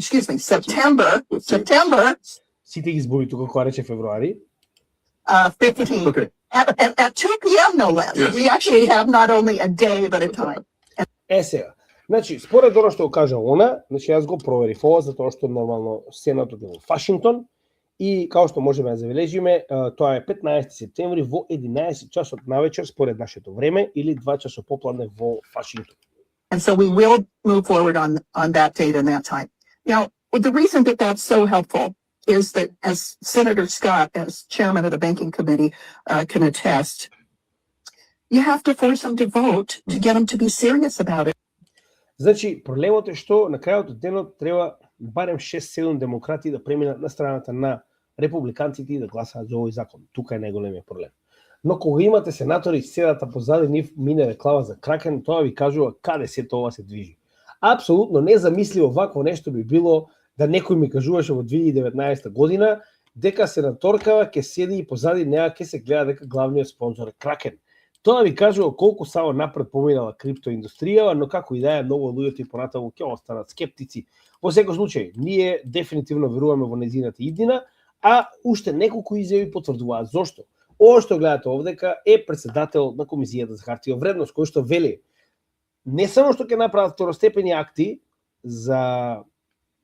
A: Сите ги збори тука кога рече февруари.
C: 15. Okay. At 2 p.m. no less. Yes. We actually have not only a day but a time.
A: Сега, значи, според оно што го кажа она, значи јас го проверив ова, затоа што нормално Сенатот е во Вашингтон, и као што можеме да забележиме, тоа е 15 септември во 11 часот навечер според нашето време или 2 часот попладне во Вашингтон.
C: And so we will move forward on that date and that time. Now, the reason that that's so helpful is that, as Senator Scott, as chairman of the Banking Committee, can attest, you have to force them to vote to get them to be serious about it.
A: Значи, проблемот е што на крајот од денот треба барем 6-7 демократи да преминат на страната на републиканците и да гласаат за овој закон. Тука е најголемиот проблем. Но кога имате сенатори седата позади нив, мине реклама за Кракен, тоа ви кажува каде се тоа се движи. Апсолутно незамисливо вакво нешто би било да некој ми кажуваше во 2019 година дека сенаторкава ќе седи и позади неа ќе се гледа дека главниот спонзор е Кракен. Тоа ви кажува колку само напред поминала криптоиндустријава, но како и да е, многу луѓето и понатаму ќе останат скептици. Во секој случај, ние дефинитивно веруваме во нејзината иднина, а уште неколку изјави потврдуваат зошто. Ова што гледате овдека е председател на Комисијата за хартија од вредност, кој што вели не само што ќе направат второстепени акти за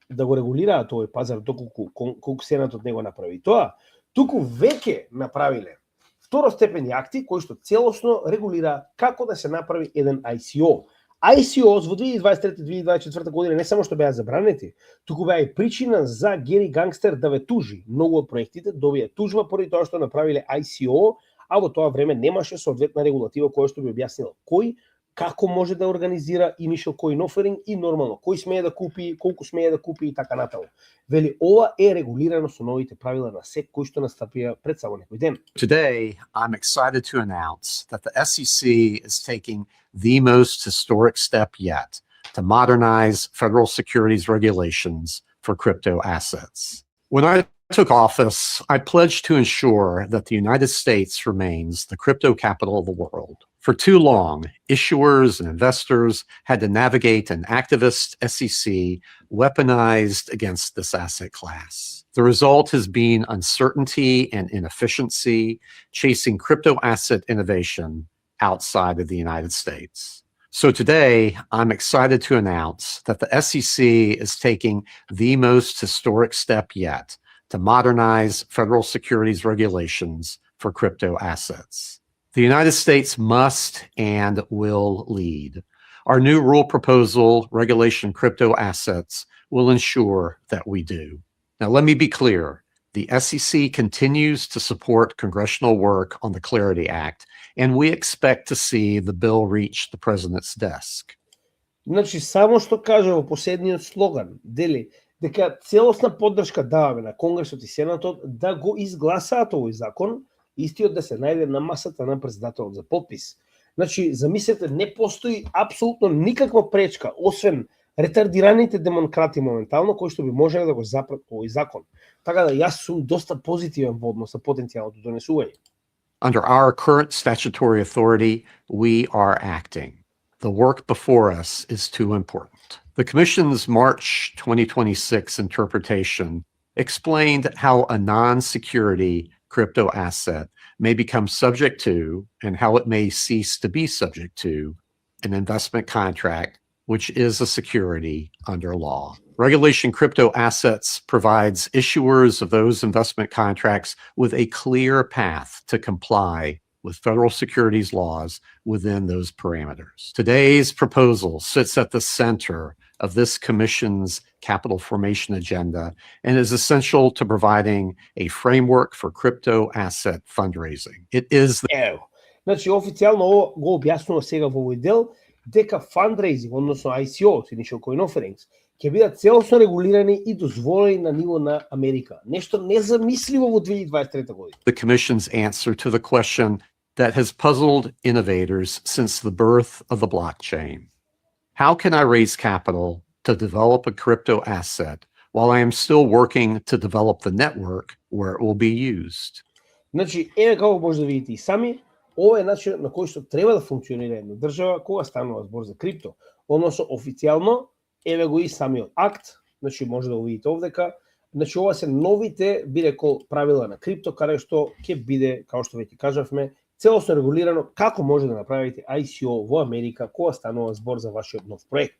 A: да го регулираат овој пазар доколку Сенатот не го направи тоа, туку веќе направиле второстепени акти кои што целосно регулира како да се направи еден ICO. ICOs во 2023-2024 година не само што беа забранети, туку беа и причина за Гери Гангстер да ве тужи. Многу од проектите добија тужба поради тоа што направиле ICO, а во тоа време немаше соодветна регулатива која што би објаснила кој, како може да организира initial coin offering и нормално кој смее да купи, колку смее да купи и така натаму. Вели ова е регулирано со новите правила на СЕК кои што настапија пред само некој ден.
D: Today, I'm excited to announce that the SEC is taking the most historic step yet to modernize federal securities regulations for crypto assets. When I took office, I pledged to ensure that the United States remains the crypto capital of the world. For too long, issuers and investors had to navigate an activist SEC weaponized against this asset class. The result has been uncertainty and inefficiency, chasing crypto asset innovation outside of the United States. So today, I'm excited to announce that the SEC is taking the most historic step yet to modernize federal securities regulations for crypto assets. The United States must and will lead. Our new rule proposal, Regulation Crypto Assets, will ensure that we do. Now, let me be clear. The SEC continues to support congressional work on the Clarity Act, and we expect to see the bill reach the president's desk.
A: Значи, само што кажа во последниот слоган, дели, дека целосна поддршка даваме на Конгресот и Сенатот да го изгласаат овој закон, истиот да се најде на масата на председателот за подпис. Значи, замислете, не постои апсолутно никаква пречка, освен ретардираните демократи моментално кои што би можеле да го запрат овој закон. Така да јас сум доста позитивен во однос на потенцијалното донесување.
D: Under our current statutory authority, we are acting. The work before us is too important. The Commission's March 2026 interpretation explained how a non-security crypto asset may become subject to, and how it may cease to be subject to, an investment contract, which is a security under law. Regulation crypto assets provides issuers of those investment contracts with a clear path to comply with federal securities laws within those parameters. Today's proposal sits at the center of this Commission's capital formation agenda and is essential to providing a framework for crypto asset fundraising. It is the
A: Ево. Значи, официјално ово го објаснува сега во овој дел, дека fundraising, односно ICO, Initial Coin Offerings, ќе бидат целосно регулирани и дозволени на ниво на Америка. Нешто незамисливо во 2023 година.
D: the Commission's answer to the question that has puzzled innovators since the birth of the blockchain. How can I raise capital to develop a crypto asset while I am still working to develop the network where it will be used?
A: Значи, еве како може да видите и сами, ова е начинот на кој што треба да функционира една држава кога станува збор за крипто. Односно, официјално, еве го и самиот акт, значи може да го видите овдека, значи ова се новите, би рекол, правила на крипто, каде што ќе биде, како што веќе кажавме, целосно регулирано како може да направите ICO во Америка кога станува збор за вашиот нов проект.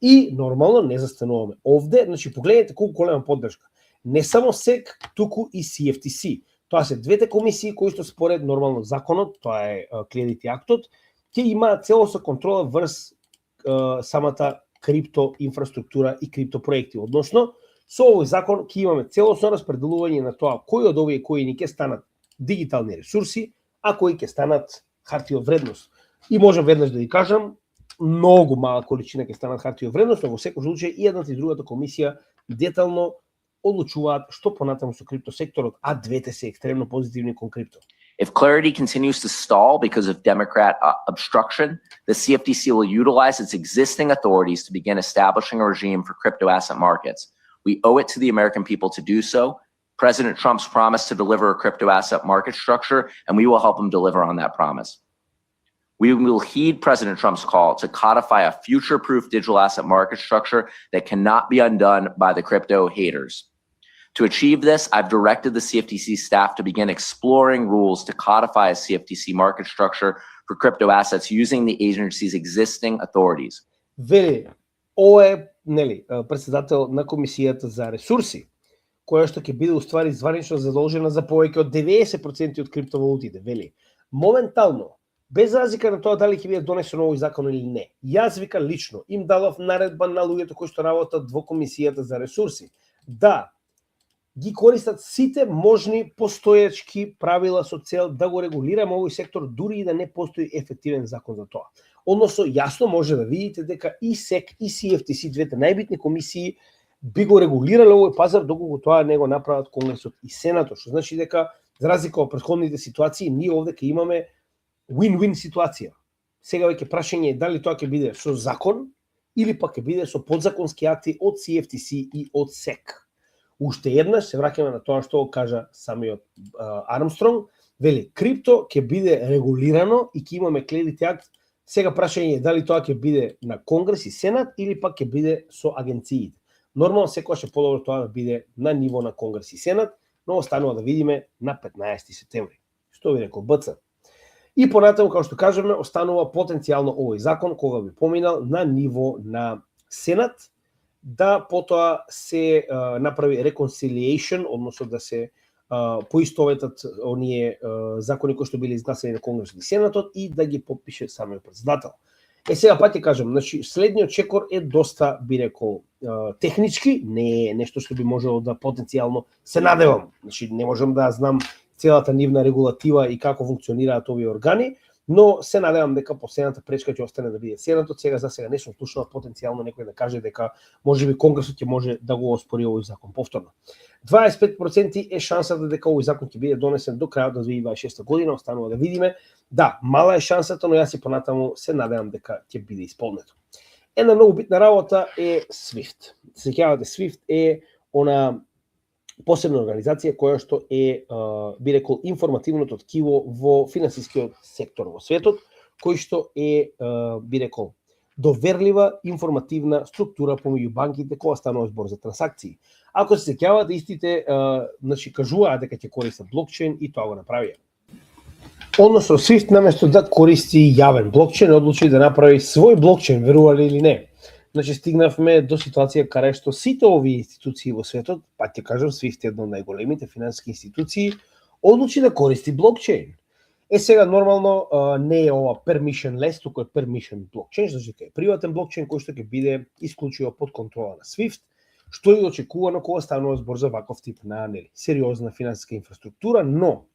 A: И нормално не застануваме овде, значи погледнете колку голема поддршка. Не само SEC, туку и CFTC. Тоа се двете комисии кои што според нормално законот, тоа е Clarity актот, ќе имаат целосна контрола врз самата крипто инфраструктура и крипто проекти. Односно, со овој закон ќе имаме целосно распределување на тоа кои од овие кои ни ќе станат дигитални ресурси, а кои ќе станат хартија од вредност. И можам веднаш да ви кажам, многу мала количина ќе станат хартија од вредност, но во секој случај и едната и другата комисија детално одлучуваат што понатаму со крипто секторот, а двете се екстремно позитивни кон крипто.
E: If Clarity continues to stall because of Democrat obstruction, the CFTC will utilize its existing authorities to begin establishing a regime for crypto asset markets. We owe it to the American people to do so. President Trump's promised to deliver a crypto asset market structure, and we will help him deliver on that promise. We will heed President Trump's call to codify a future-proof digital asset market structure that cannot be undone by the crypto haters. To achieve this, I've directed the CFTC staff to begin exploring rules to codify a CFTC market structure for crypto assets using the agency's existing authorities.
A: Вели, ова е, нели, председател на комисијата за ресурси, која што ќе биде уствари званично задолжена за повеќе од 90% од криптовалутите, вели. Моментално, без разлика на тоа дали ќе биде донесен овој закон или не, јас вика лично им дадов наредба на луѓето кои што работат во комисијата за ресурси да ги користат сите можни постоечки правила со цел да го регулираме овој сектор, дури и да не постои ефективен закон за тоа. Односно, јасно може да видите дека и SEC и CFTC, двете најбитни комисии, би го регулирале овој пазар доколку тоа не го направат Конгресот и Сенатот, што значи дека за разлика од претходните ситуации, ние овде ќе имаме win-win ситуација. Сега веќе прашање е дали тоа ќе биде со закон или пак ќе биде со подзаконски акти од CFTC и од SEC. Уште еднаш се враќаме на тоа што кажа самиот Армстронг, вели крипто ќе биде регулирано и ќе имаме Clarity акт. Сега прашање е дали тоа ќе биде на Конгрес и Сенат или пак ќе биде со агенциите. Нормално секогаш е подобро тоа да биде на ниво на Конгрес и Сенат, но останува да видиме на 15 септември. Што ви рекол БЦ. И понатаму, како што кажеме, останува потенцијално овој закон кога би поминал на ниво на Сенат, да потоа се направи reconciliation, односно да се поистоветат оние закони кои што биле изгласани на Конгресот и Сенатот и да ги подпише самиот председател. Сега пак ќе кажам, значи следниот чекор е доста, би рекол, технички, не е нешто што би можело да потенцијално се надевам. Значи не можам да знам целата нивна регулатива и како функционираат овие органи, но се надевам дека последната пречка ќе остане да биде Сенатот. Сега за сега не сум слушнал потенцијално некој да каже дека можеби Конгресот ќе може да го оспори овој закон повторно. 25% е шансата дека овој закон ќе биде донесен до крајот на 2026 година, останува да видиме. Да, мала е шансата, но јас и понатаму се надевам дека ќе биде исполнето. Една многу битна работа е SWIFT. Се сеќавате, SWIFT е она посебна организација која што е, би рекол, информативното ткиво во финансискиот сектор во светот, кој што е, би рекол, доверлива информативна структура помеѓу банките кога станува збор за трансакции. Ако се сеќавате, истите значи кажуваат дека ќе користат блокчейн и тоа го направија. Односно SWIFT наместо да користи јавен блокчейн, одлучи да направи свој блокчейн, верували или не. Значи стигнавме до ситуација каде што сите овие институции во светот, па ќе кажам SWIFT е една од најголемите финансиски институции, одлучи да користи блокчейн. Сега нормално не е ова permissionless, туку е permission блокчейн, значи е приватен блокчейн кој што ќе биде исклучиво под контрола на SWIFT, што е очекувано кога станува збор за ваков тип на сериозна финансиска инфраструктура, но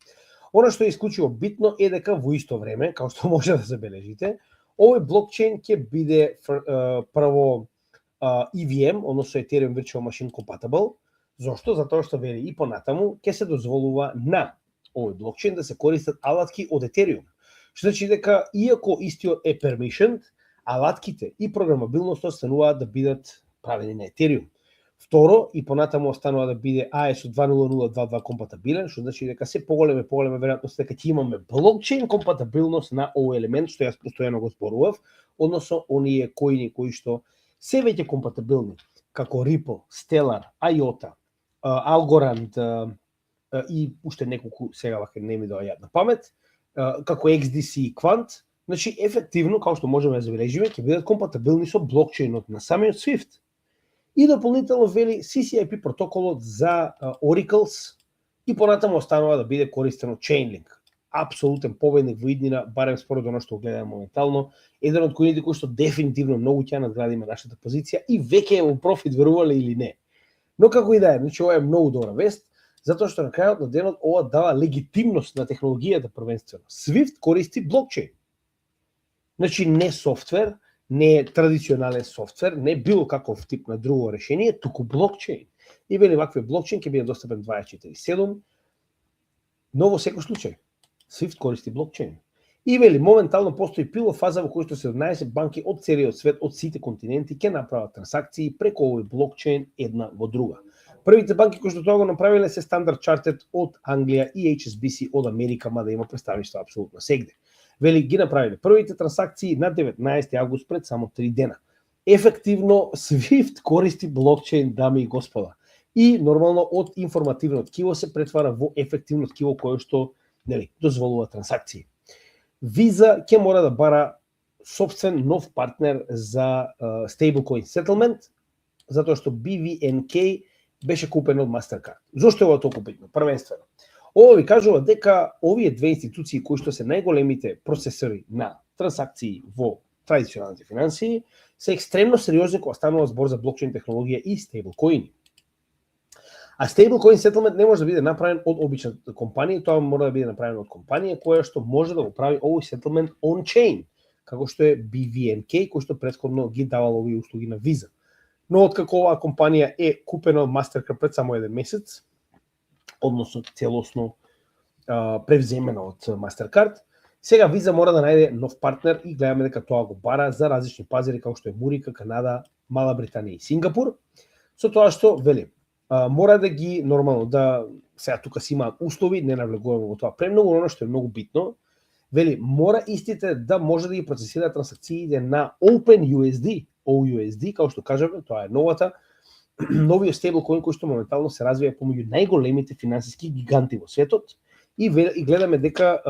A: она што е исклучиво битно е дека во исто време, како што може да забележите, овој блокчейн ќе биде прво EVM, односно Ethereum Virtual Machine Compatible. Зошто? Затоа што вели и понатаму ќе се дозволува на овој блокчейн да се користат алатки од Ethereum. Што значи дека иако истиот е permissioned, алатките и програмабилноста стануваат да бидат правени на Ethereum. Второ, и понатаму останува да биде AES 2.0.0.2.2 компатабилен, што значи дека се поголема веројатност дека ќе имаме блокчейн компатабилност на овој елемент, што јас постојано го зборував, односно оние коини кои што се веќе компатабилни, како Ripple, Stellar, IOTA, Algorand и уште неколку сега вака не ми доаѓаат на памет, како XDC и Quant, значи ефективно, како што можеме да забележиме, ќе бидат компатабилни со блокчейнот на самиот SWIFT. И дополнително вели CCIP протоколот за Oracles и понатаму останува да биде користено Chainlink. Апсолутен победник во иднина, барем според оно што гледаме моментално, еден од кои што дефинитивно многу ќе надградиме нашата позиција и веќе е во профит, верувале или не. Но како и да е, значи ова е многу добра вест, затоа што на крајот на денот ова дава легитимност на технологијата првенствено. SWIFT користи блокчейн. Значи не софтвер, не е традиционален софтвер, не било каков тип на друго решение, туку блокчейн. И вели ваквиот блокчейн ќе биде достапен 24/7, но во секој случај SWIFT користи блокчейн. И вели моментално постои пилот фаза во која што 17 банки од целиот свет, од сите континенти ќе направат трансакции преку овој блокчейн една во друга. Првите банки кои што тоа го направиле се Standard Chartered од Англија и HSBC од Америка, мада има представништва апсолутно сегде. Вели ги направиле првите трансакции на 19 август пред само 3 дена. Ефективно SWIFT користи блокчейн, дами и господа. И нормално од информативно ткиво се претвара во ефективно ткиво кое што дозволува трансакции. Visa ќе мора да бара собствен нов партнер за stablecoin settlement, затоа што BVNK беше купен од Mastercard. Зошто е ова толку битно? Првенствено, ова ви кажува дека овие две институции кои што се најголемите процесори на трансакции во традиционалните финансии се екстремно сериозни кога станува збор за блокчейн технологија и стейблкоини. А stablecoin settlement не може да биде направен од обична компанија, тоа мора да биде направено од компанија која што може да го прави овој settlement on-chain, како што е BVNK, кој што претходно ги давал овие услуги на Visa. Но откако оваа компанија е купена од Mastercard пред само еден месец, односно целосно превземена од Mastercard, сега Visa мора да најде нов партнер и гледаме дека тоа го бара за различни пазари како што е Мурика, Канада, Мала Британија и Сингапур, со тоа што вели мора да ги нормално да сега тука си имаат услови, не навлегуваме во тоа премногу, но што е многу битно, вели мора истите да може да ги процесираат трансакциите на OpenUSD, OUSD, како што кажаме, тоа е новиот стейблкоин кој што моментално се развива помеѓу најголемите финансиски гиганти во светот и гледаме дека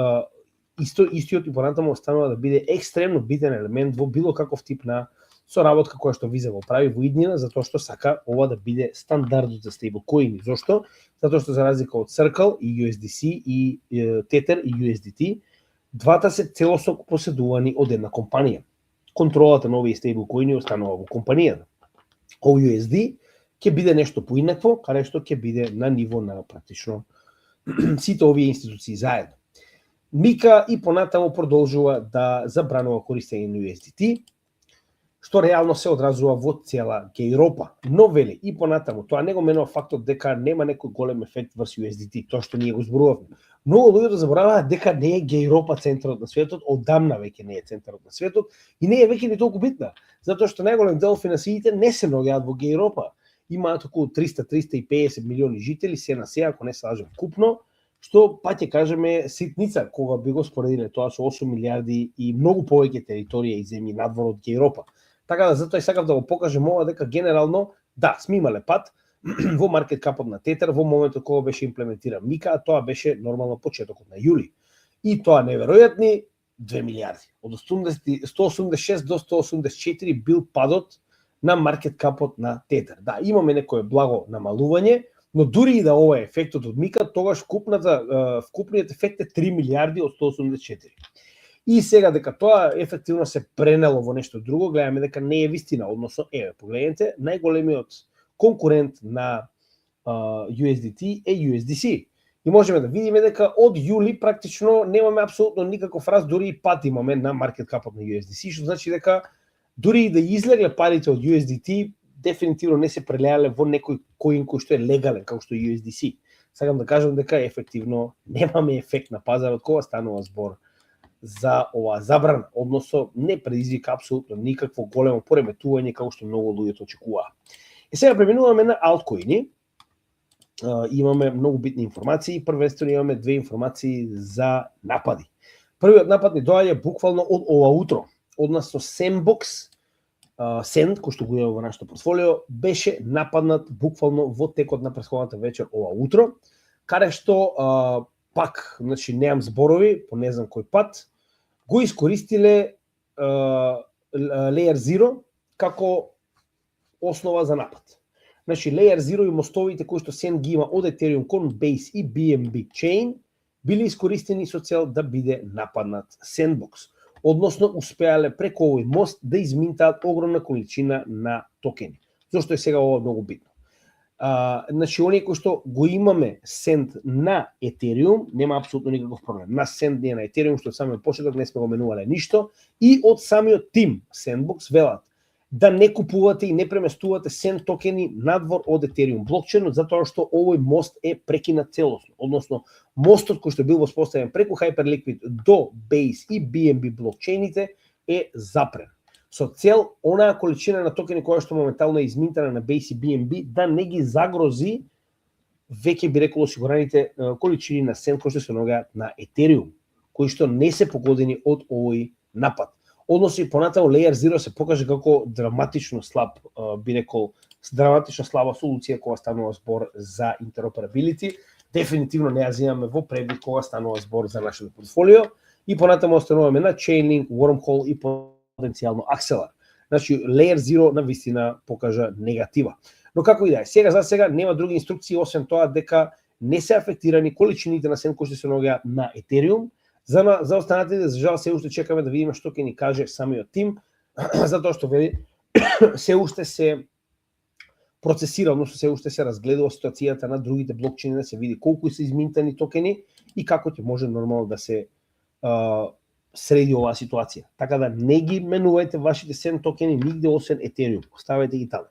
A: истиот и понатаму останува да биде екстремно битен елемент во било каков тип на соработка која што Visa го прави во иднина, затоа што сака ова да биде стандардот за стейблкоини. Зошто? Затоа што за разлика од Circle и USDC и Tether и USDT, двата се целосно поседувани од една компанија. Контролата на овие стейблкоини останува во компанијата. OUSD ќе биде нешто поинакво, каде што ќе биде на ниво на практично сите овие институции заедно. Мика и понатаму продолжува да забранува користење на USDT. што реално се одразува во цела Европа. Но вели и понатаму, тоа не го менува фактот дека нема некој голем ефект врз USDT, тоа што ние го зборувавме. Многу луѓе забораваат дека не е Европа центарот на светот, одамна веќе не е центарот на светот и не е веќе ни толку битна, затоа што најголем дел од финансиите не се наоѓаат во Европа. Имаат околу 300-350 милиони жители, се на се, ако не се лажам купно, што па ќе кажеме ситница кога би го споредиле тоа со 8 милиарди и многу повеќе територија и земји надвор од Европа. Така да затоа и сакав да го покажем ова дека генерално да, сме имале пат во маркет капот на Тетер во моментот кога беше имплементиран Мика, а тоа беше нормално почетокот на јули. И тоа неверојатни 2 милиарди. Од 186 до 184 бил падот на маркет капот на Тетер. Да, имаме некое благо намалување, но дури и да ова е ефектот од Мика, тогаш вкупниот ефект е 3 милиарди од 184. И сега дека тоа ефективно се пренело во нешто друго, гледаме дека не е вистина, односно погледнете, најголемиот конкурент на USDT е USDC. И можеме да видиме дека од јули практично немаме апсолутно никаков раст, дури и пат имаме на маркет капот на USDC, што значи дека дури и да излегле парите од USDT, дефинитивно не се прелеале во некој коин кој што е легален, како што е USDC. Сакам да кажам дека ефективно немаме ефект на пазарот кога станува збор за ова забрана, односно не предизвика апсолутно никакво големо пореметување како што многу луѓето очекуваа. И сега преминуваме на алткоини. Имаме многу битни информации. Првенствено имаме две информации за напади. Првиот напад ни доаѓа буквално од ова утро, односно Sandbox, Send, кој што го имаме во нашето портфолио, беше нападнат буквално во текот на претходната вечер ова утро, каде што пак, значи немам зборови, по не знам кој пат, го искористиле Layer 0 како основа за напад. Значи Layer 0 и мостовите кои што Send ги има од Ethereum кон Base и BNB Chain били искористени со цел да биде нападнат Sandbox. Односно успеале преку овој мост да изминтаат огромна количина на токени. Зошто е сега ова многу битно? Значи, оние кои што го имаме Send на Ethereum, нема апсолутно никаков проблем. На Send ние на Ethereum, што од самиот почеток не сме го менувале ништо, и од самиот тим Sandbox велат да не купувате и не преместувате Send токени надвор од Ethereum блокчейнот, затоа што овој мост е прекинат целосно. Односно, мостот кој што бил воспоставен преку Hyperliquid до Base и BNB блокчейните е запрен. Со цел онаа количина на токени која што моментално е изминтана на Base и BNB да не ги загрози веќе би рекол осигураните количини на Send кои што се наоѓаат на Ethereum, кои што не се погодени од овој напад. Односно и понатаму Layer 0 се покаже како драматично слаб, би рекол, драматично слаба солуција кога станува збор за интероперабилити. Дефинитивно не ја земаме во пребит кога станува збор за нашето портфолио и понатаму остануваме на Chainlink, Wormhole и потенцијално Axelar. Значи Layer 0 на вистина покажа негатива. Но како и да е, сега за сега нема други инструкции освен тоа дека не се афектирани количините на Send кои што се наоѓаат на Ethereum. За останатите, за жал, се уште чекаме да видиме што ќе ни каже самиот тим, затоа што вели се уште се процесира, односно се уште се разгледува ситуацијата на другите блокчейни, да се види колку се изминтани токени и како ќе може нормално да се среди оваа ситуација. Така да не ги менувајте вашите Send токени нигде освен Ethereum, оставете ги таму.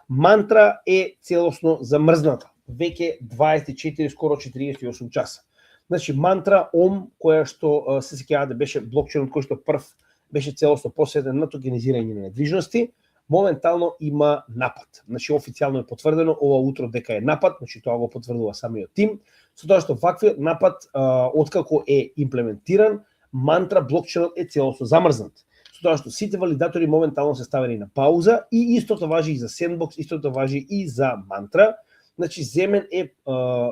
A: Мантра е целосно замрзната, веќе 24 скоро 48 часа. Значи мантра ОМ која што се сеќавате беше блокчейнот кој што прв беше целосно посветен на токенизирање на недвижности, моментално има напад. Значи официјално е потврдено ова утро дека е напад, значи тоа го потврдува самиот тим, со тоа што ваквиот напад откако е имплементиран, мантра блокчейнот е целосно замрзнат. Со тоа што сите валидатори моментално се ставени на пауза и истото важи и за Sandbox, истото важи и за мантра. Значи земен е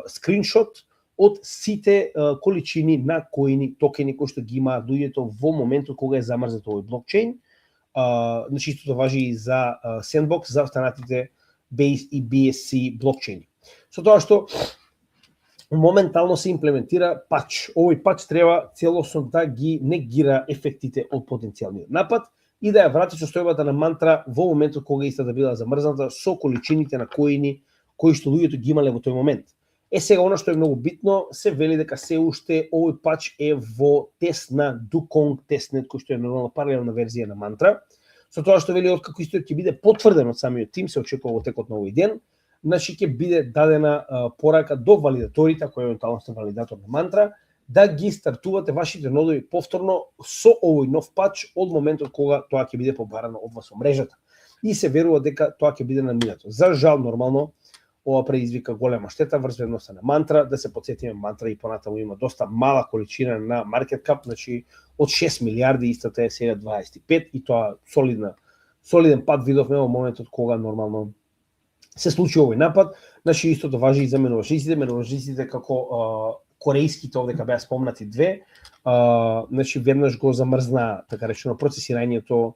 A: скриншот од сите количини на коини, токени кои што ги имаат луѓето во моментот кога е замрзнат овој блокчейн. Значи истото важи и за Sandbox, за останатите Base и BSC блокчейни. Со тоа што моментално се имплементира пач. Овој пач треба целосно да ги негира ефектите од потенцијалниот напад и да ја врати состојбата на мантра во моментот кога истата била замрзната со количините на коини кои што луѓето ги имале во тој момент. Сега она што е многу битно, се вели дека се уште овој пач е во тест на Dukong тестнет, кој што е нормална паралелна верзија на мантра. Со тоа што вели откако истиот ќе биде потврден од самиот тим, се очекува во текот на овој ден, значи ќе биде дадена порака до валидаторите, кој евентуално сте валидатор на мантра, да ги стартувате вашите нодови повторно со овој нов пач од моментот кога тоа ќе биде побарано од вас во мрежата. И се верува дека тоа ќе биде надминато. За жал, нормално, ова предизвика голема штета врз вредноста на мантра. Да се потсетиме, мантра и понатаму има доста мала количина на маркет кап, значи од 6 милиарди истата е сега 25 и тоа солиден пат видовме во моментот кога нормално се случи овој напад. Значи истото важи и за менувачниците како корејските овдека беа спомнати две, значи веднаш го замрзна така речено процесирањето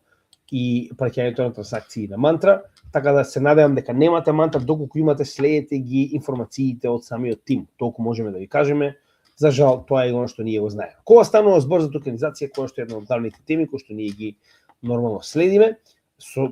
A: и праќањето на трансакции на мантра, така да се надевам дека немате мантра доколку имате, следете ги информациите од самиот тим. Толку можеме да ви кажеме. За жал, тоа е оно што ние го знаеме. Кога станува збор за токенизација, која што е една од главните теми кои што ние ги нормално следиме,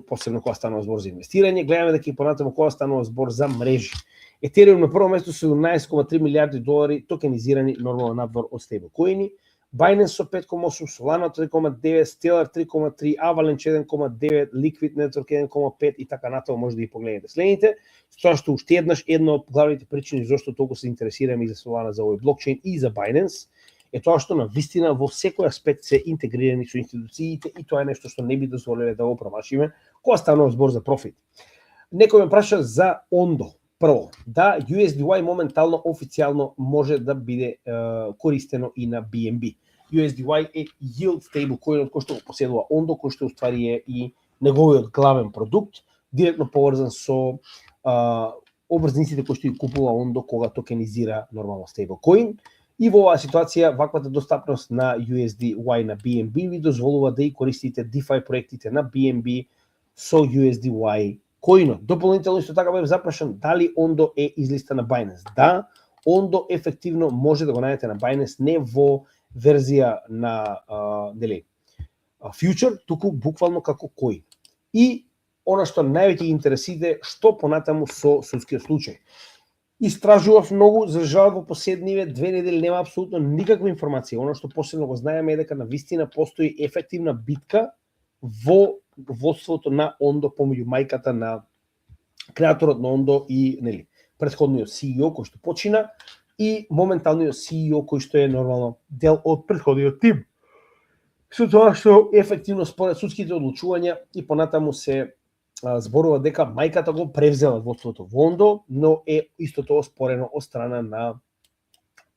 A: посебно кога станува збор за инвестирање, гледаме дека и понатаму кога станува збор за мрежи. Етериум на прво место со 17,3 милиарди долари токенизирани нормално надвор од стейблкоини, Binance со 5,8, Solana 3,9, Stellar 3,3, Avalanche 1,9, Liquid Network 1,5 и така натаму може да ги погледнете следните. Тоа што уште едно од главните причини зашто толку се интересираме и за Solana, за овој блокчейн и за Binance е тоа што навистина во секој аспект се интегрирани со институциите и тоа е нешто што не би дозволеле да го промашиме кога станува збор за профит. Некој ме праша за Ondo. Прво, да, USDY моментално официјално може да биде користено и на BNB. USDY е yield stablecoin кој што го поседува Ondo, кој што уствари е и неговиот главен продукт, директно поврзан со обврзниците кои што ги купува Ondo кога токенизира нормално stablecoin. И во оваа ситуација, ваквата достапност на USDY на BNB ви дозволува да и користите DeFi проектите на BNB со USDY коинот. Дополнително исто така бев запрашан дали Ondo е излиста на Binance. Да, Ondo ефективно може да го најдете на Binance, не во верзија на future, туку буквално како коин. И она што највеќе ги интересите, што понатаму со судскиот случај. Истражував многу, за жал во последниве 2 недели нема апсолутно никаква информација. Она што посебно го знаеме е дека навистина постои ефективна битка во водството на Ondo помеѓу мајката на креаторот на Ondo и претходниот CEO кој што почина и моменталниот CEO кој што е нормално дел од претходниот тим. Со тоа што ефективно според судските одлучувања и понатаму се зборува дека мајката го превзела водството во Ondo, но е истото оспорено од страна на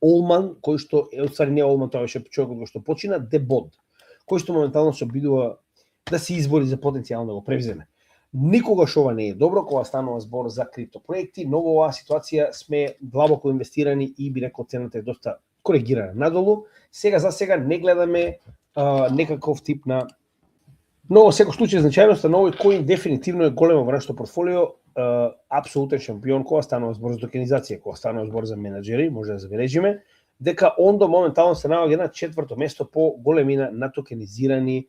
A: Олман, кој што е отствари не Олман, тоа беше човекот кој што почина, Дебод, кој што моментално се обидува да се избори за потенцијално да го превземе. Никогаш ова не е добро кога станува збор за криптопроекти, но во оваа ситуација сме длабоко инвестирани и би рекол цената е доста коригирана надолу. За сега не гледаме некаков тип на... Но во секој случај значајноста на овој коин дефинитивно е голема во нашето портфолио, апсолутен шампион кога станува збор за токенизација, кога станува збор за менаџери, може да забележиме дека Ondo моментално се наоѓа на 4-то место по големина на токенизирани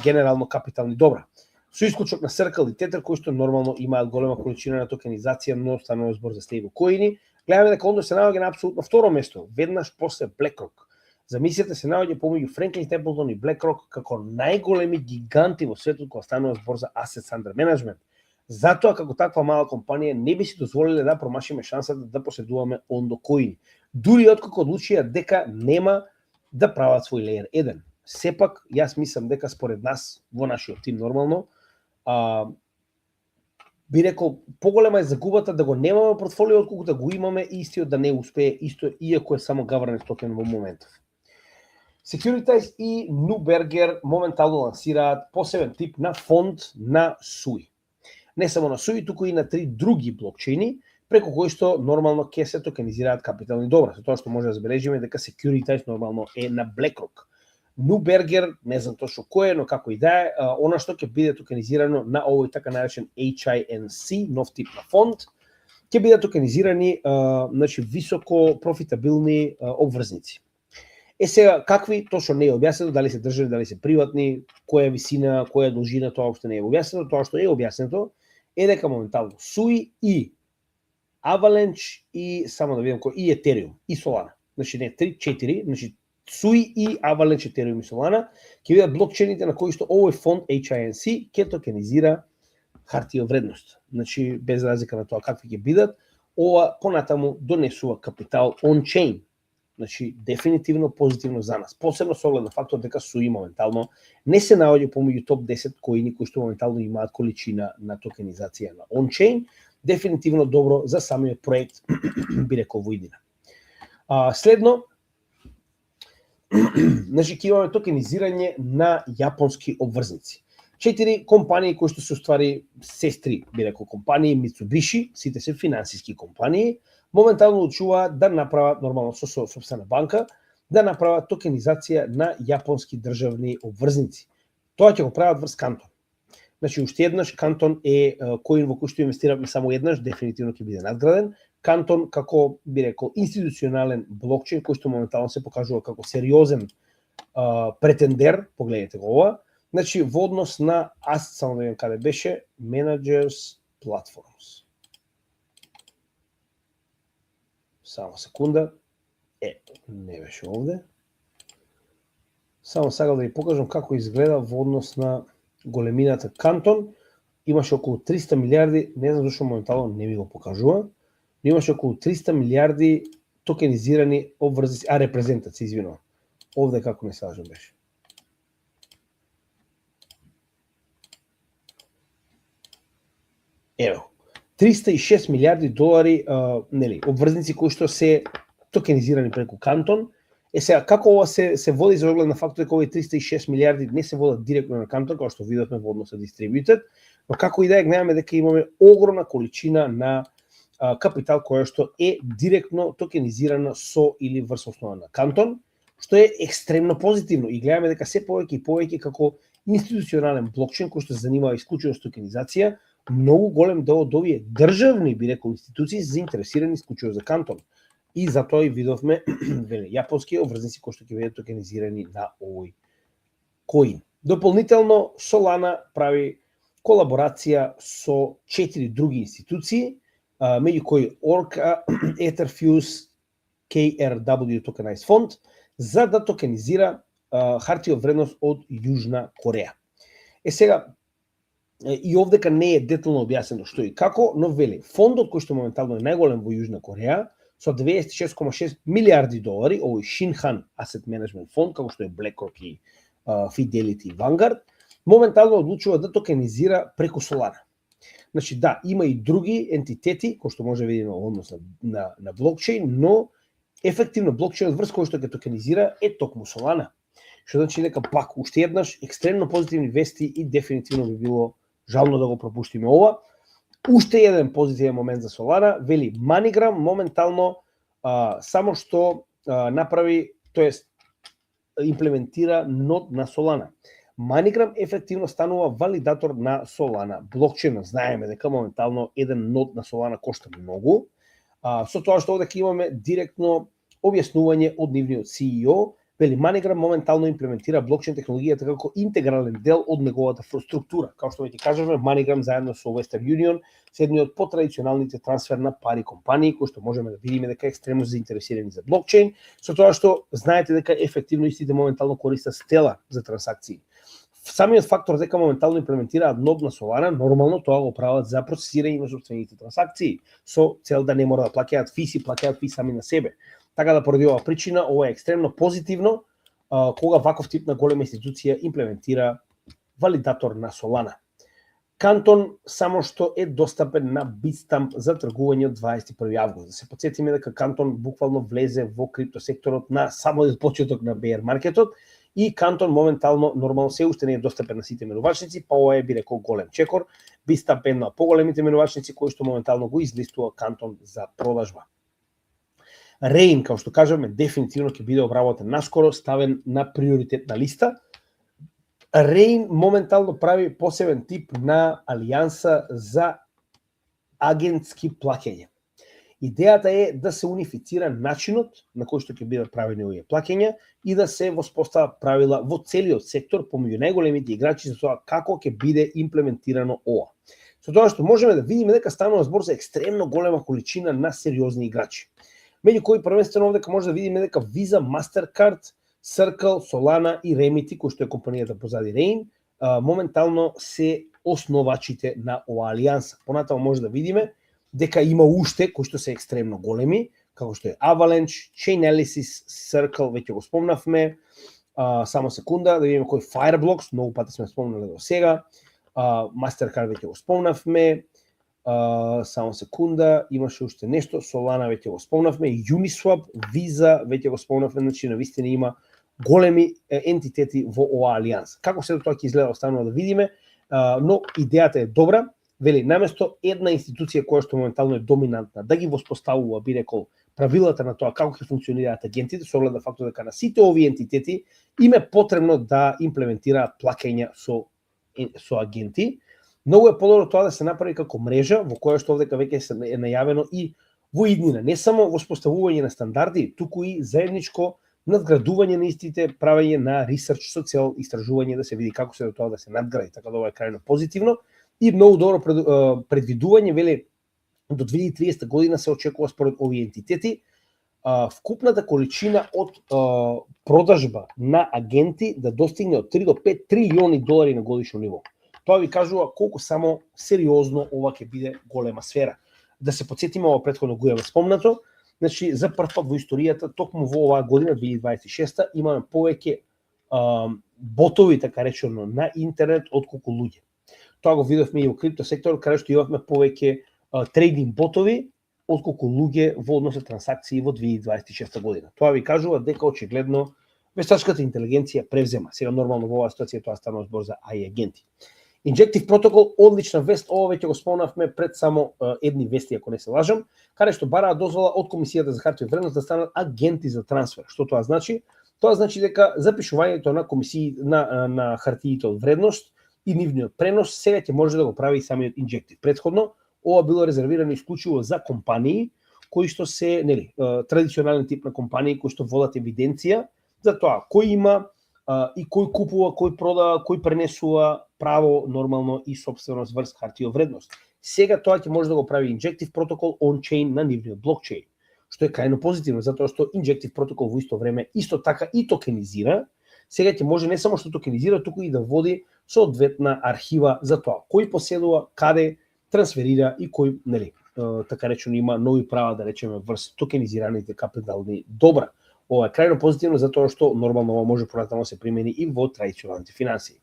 A: генерално капитални добра. Со исклучок на Circle и Tether, кои што нормално имаат голема количина на токенизација, но станува збор за стейблкоини, гледаме дека Ondo се наоѓа на апсолутно второ место, веднаш после BlackRock. Замислете, се наоѓа помеѓу Franklin Templeton и BlackRock како најголеми гиганти во светот кога станува збор за assets under management. Затоа како таква мала компанија не би си дозволиле да промашиме шансата да поседуваме Ondo коини. Дури откако одлучија дека нема да прават свој Layer 1. Сепак, јас мислам дека според нас, во нашиот тим нормално, би рекол, поголема е загубата да го немаме портфолио, отколку да го имаме и истиот да не успее исто, иако е само governance токен во моментов. Securitize и Neuberger моментално лансираат посебен тип на фонд на SUI. Не само на SUI, туку и на 3 други блокчейни, преку кои што нормално ќе се токенизираат капитални добра. Со тоа што може да забележиме дека Securitize нормално е на BlackRock. Neuberger, не знам точно кој е, но како и да е, она што ќе биде токенизирано на овој така наречен HINC, нов тип на фонд, ќе биде токенизирани значи високо профитабилни обврзници. Сега, какви, точно не е објаснето, дали се државни, дали се приватни, која висина, која должина, тоа општо не е објаснето. Тоа што е објаснето е дека моментално SUI и Avalanche и само да видам кој и Ethereum и Solana. Значи не 3, 4, значи Sui и Avalanche Ethereum и Solana ќе бидат блокчейните на кои што овој фонд HINC ќе токенизира хартија од вредност. Значи, без разлика на тоа какви ќе бидат, ова понатаму донесува капитал on-chain. Значи, дефинитивно позитивно за нас. Посебно со оглед на фактот дека Sui моментално не се наоѓа помеѓу топ 10 коини кои што моментално имаат количина на токенизација на on-chain. Дефинитивно добро за самиот проект, би рекол во иднина. Следно, значи, ќе имаме токенизирање на јапонски обврзници. 4 компании кои што се уствари сестри, би рекол компании, Mitsubishi, сите се финансиски компании, моментално одлучуваат да направат, нормално со сопствена банка, да направат токенизација на јапонски државни обврзници. Тоа ќе го прават врз Кантон. Значи, уште еднаш, Кантон е коин во кој што инвестираме само еднаш, дефинитивно ќе биде надграден. Кантон, како би рекол, институционален блокчейн, кој што моментално се покажува како сериозен претендер, погледнете го ова, значи, во однос на, аз само да видам каде беше, Managers Platforms. Само секунда. Не беше овде. Само сакам да ви покажам како изгледа во однос на големината Кантон. Имаше околу 300 милиарди, не знам зашто моментално не ми го покажува, но имаше околу 300 милиарди токенизирани обврзници, репрезентаци, извинувам. Овде како не сажам беше. Ево, 306 милиарди долари обврзници кои што се токенизирани преку Кантон. Сега, како ова се води за оглед на фактот дека овие 306 милиарди не се водат директно на Кантон, како што видовме во однос на Distributed, но како и да е, гледаме дека имаме огромна количина на капитал која што е директно токенизирана со или врз основа на Кантон, што е екстремно позитивно и гледаме дека се повеќе и повеќе како институционален блокчейн кој што се занимава исклучиво со токенизација, многу голем дел од овие државни, би рекол, институции се заинтересирани исклучиво за Кантон. И затоа и видовме јапонски обврзници кои што ќе бидат токенизирани на овој коин. Дополнително, Solana прави колаборација со 4 други институции, меѓу кои Orca, Etherfuse, KRW Tokenized Fund, за да токенизира хартија од вредност од Јужна Кореја. Сега, и овдека не е детално објаснено што и како, но вели, фондот кој што моментално е најголем во Јужна Кореја, со 96,6 милиарди долари, овој Shinhan Asset Management фонд, како што е BlackRock и Fidelity и Vanguard, моментално одлучува да токенизира преку Solana. Значи, да, има и други ентитети, кои што може да видиме во однос на блокчейн, но ефективно блокчейнот врз кој што ќе токенизира е токму Solana. Што значи дека пак уште еднаш екстремно позитивни вести и дефинитивно би било жално да го пропуштиме ова. Уште еден позитивен момент за Solana, вели MoneyGram моментално само што направи, тоест имплементира нод на Solana. MoneyGram ефективно станува валидатор на Solana блокчейн. Знаеме дека моментално еден нод на Solana кошта многу. Со тоа што овде имаме директно објаснување од нивниот CEO, вели MoneyGram моментално имплементира блокчейн технологијата како интегрален дел од неговата структура. Као што веќе кажавме, MoneyGram заедно со Western Union се едни од потрадиционалните трансфер на пари компании кои што можеме да видиме дека екстремно заинтересирани за блокчейн, со тоа што знаете дека ефективно истите моментално користат Stellar за трансакции. Самиот фактор дека моментално имплементираат нод на Solana, нормално тоа го прават за процесирање на собствените трансакции, со цел да не мора да плаќаат фиси, плаќаат фи сами на себе. Така да поради оваа причина, ова е екстремно позитивно кога ваков тип на голема институција имплементира валидатор на Solana. Кантон само што е достапен на Bitstamp за тргување од 21 август. Да се потсетиме дека Кантон буквално влезе во криптосекторот на само почеток на bear маркетот и Кантон моментално нормално се уште не е достапен на сите менувачници, па ова е би рекол голем чекор. Bitstamp е една од поголемите менувачници кои што моментално го излистува Кантон за продажба. Rain, како што кажаме, дефинитивно ќе биде обработен наскоро, ставен на приоритетна листа. Rain моментално прави посебен тип на алијанса за агентски плаќања. Идејата е да се унифицира начинот на кој што ќе бидат правени овие плаќања и да се воспостават правила во целиот сектор помеѓу најголемите играчи за тоа како ќе биде имплементирано ова. Со тоа што можеме да видиме дека станува збор за екстремно голема количина на сериозни играчи. Меѓу кои првенствено овдека може да видиме дека Visa, Mastercard Circle, Solana и Remity, кој што е компанијата позади Rain, моментално се основачите на оваа алијанса. Понатамо може да видиме дека има уште кои што се екстремно големи, како што е Avalanche, Chainalysis, Circle, веќе го спомнавме, само секунда, да видиме кој Fireblocks, многу пати сме спомнали до сега, Mastercard веќе го спомнавме, само секунда, имаше уште нешто, Solana веќе го спомнавме, Uniswap, Visa веќе го спомнавме, значи навистина има големи ентитети во оваа алијанса. Како се тоа ќе изгледа останува да видиме, но идејата е добра. Вели, наместо една институција која што моментално е доминантна, да ги воспоставува, би рекол, правилата на тоа како ќе функционираат агентите, со оглед на фактот дека на сите овие ентитети им е потребно да имплементираат плаќања со агенти. Многу е подобро тоа да се направи како мрежа, во која што овдека веќе е најавено и во иднина, не само воспоставување на стандарди, туку и заедничко надградување на истите, правење на ресерч со цел истражување да се види како се до тоа да се надгради, така да ова е крајно позитивно и многу добро предвидување, вели до 2030 година се очекува според овие ентитети вкупната количина од продажба на агенти да достигне од 3 до 5 трилиони долари на годишно ниво. Тоа ви кажува колку само сериозно ова ќе биде голема сфера. Да се подсетиме, ова претходно го имаме спомнато, значи за прв пат во историјата, токму во оваа година 2026 имаме повеќе ботови, така речено, на интернет отколку луѓе. Тоа го видовме и во крипто сектор, каде што имавме повеќе трейдинг ботови отколку луѓе во однос на трансакции во 2026 година. Тоа ви кажува дека очигледно вештачката интелигенција превзема. Сега нормално во оваа ситуација тоа станува збор за AI агенти. Injective Protocol, одлична вест, ова веќе го спомнавме пред само едни вести, ако не се лажам, каде што бараат дозвола од Комисијата за хартија од вредност да станат агенти за трансфер. Што тоа значи? Тоа значи дека запишувањето на комисии на хартиите од вредност и нивниот пренос сега ќе може да го прави самиот Injective. Предходно ова било резервирано исклучиво за компании кои што се, нели, традиционален тип на компании кои што водат евиденција за тоа кој има и кој купува, кој продава, кој пренесува право нормално и собственост врз хартија од вредност. Сега тоа ќе може да го прави Injective Protocol on-chain на нивниот блокчейн, што е крајно позитивно, затоа што Injective Protocol во исто време исто така и токенизира. Сега ќе може не само што токенизира, туку и да води соодветна архива за тоа кој поседува, каде трансферира и кој, нели, така речено има нови права, да речеме, врз токенизираните капитални добра. Ова е крајно позитивно затоа што нормално ова може понатаму се примени и во традиционалните финансии.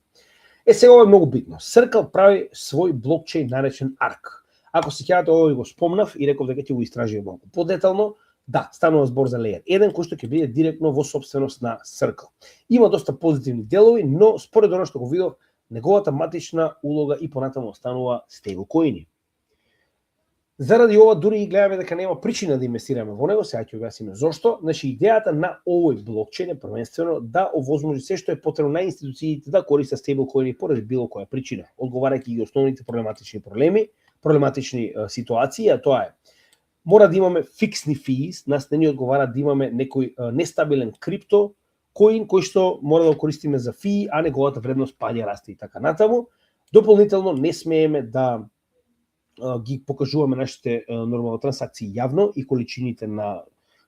A: Сега ова е многу битно. Circle прави свој блокчейн наречен ARK. Ако се сеќавате, ова го спомнав и реков дека ќе го истражувам малку подетално. Да, станува збор за Layer 1 кој што ќе биде директно во собственост на Circle. Има доста позитивни делови, но според она што го видов, неговата матична улога и понатаму останува стейблкоини. Заради ова дури и гледаме дека нема причина да инвестираме во него, сега ќе објасниме зошто. Значи идејата на овој блокчейн е првенствено да овозможи се што е потребно на институциите да користат стейблкоини поради било која причина, одговарајќи ги основните проблематични ситуации, а тоа е мора да имаме фиксни физ, нас не ни одговара да имаме некој нестабилен крипто коин кој што мора да го користиме за фи, а неговата вредност паѓа, расте и така натаму. Дополнително не смееме да ги покажуваме нашите нормално трансакции јавно и количините на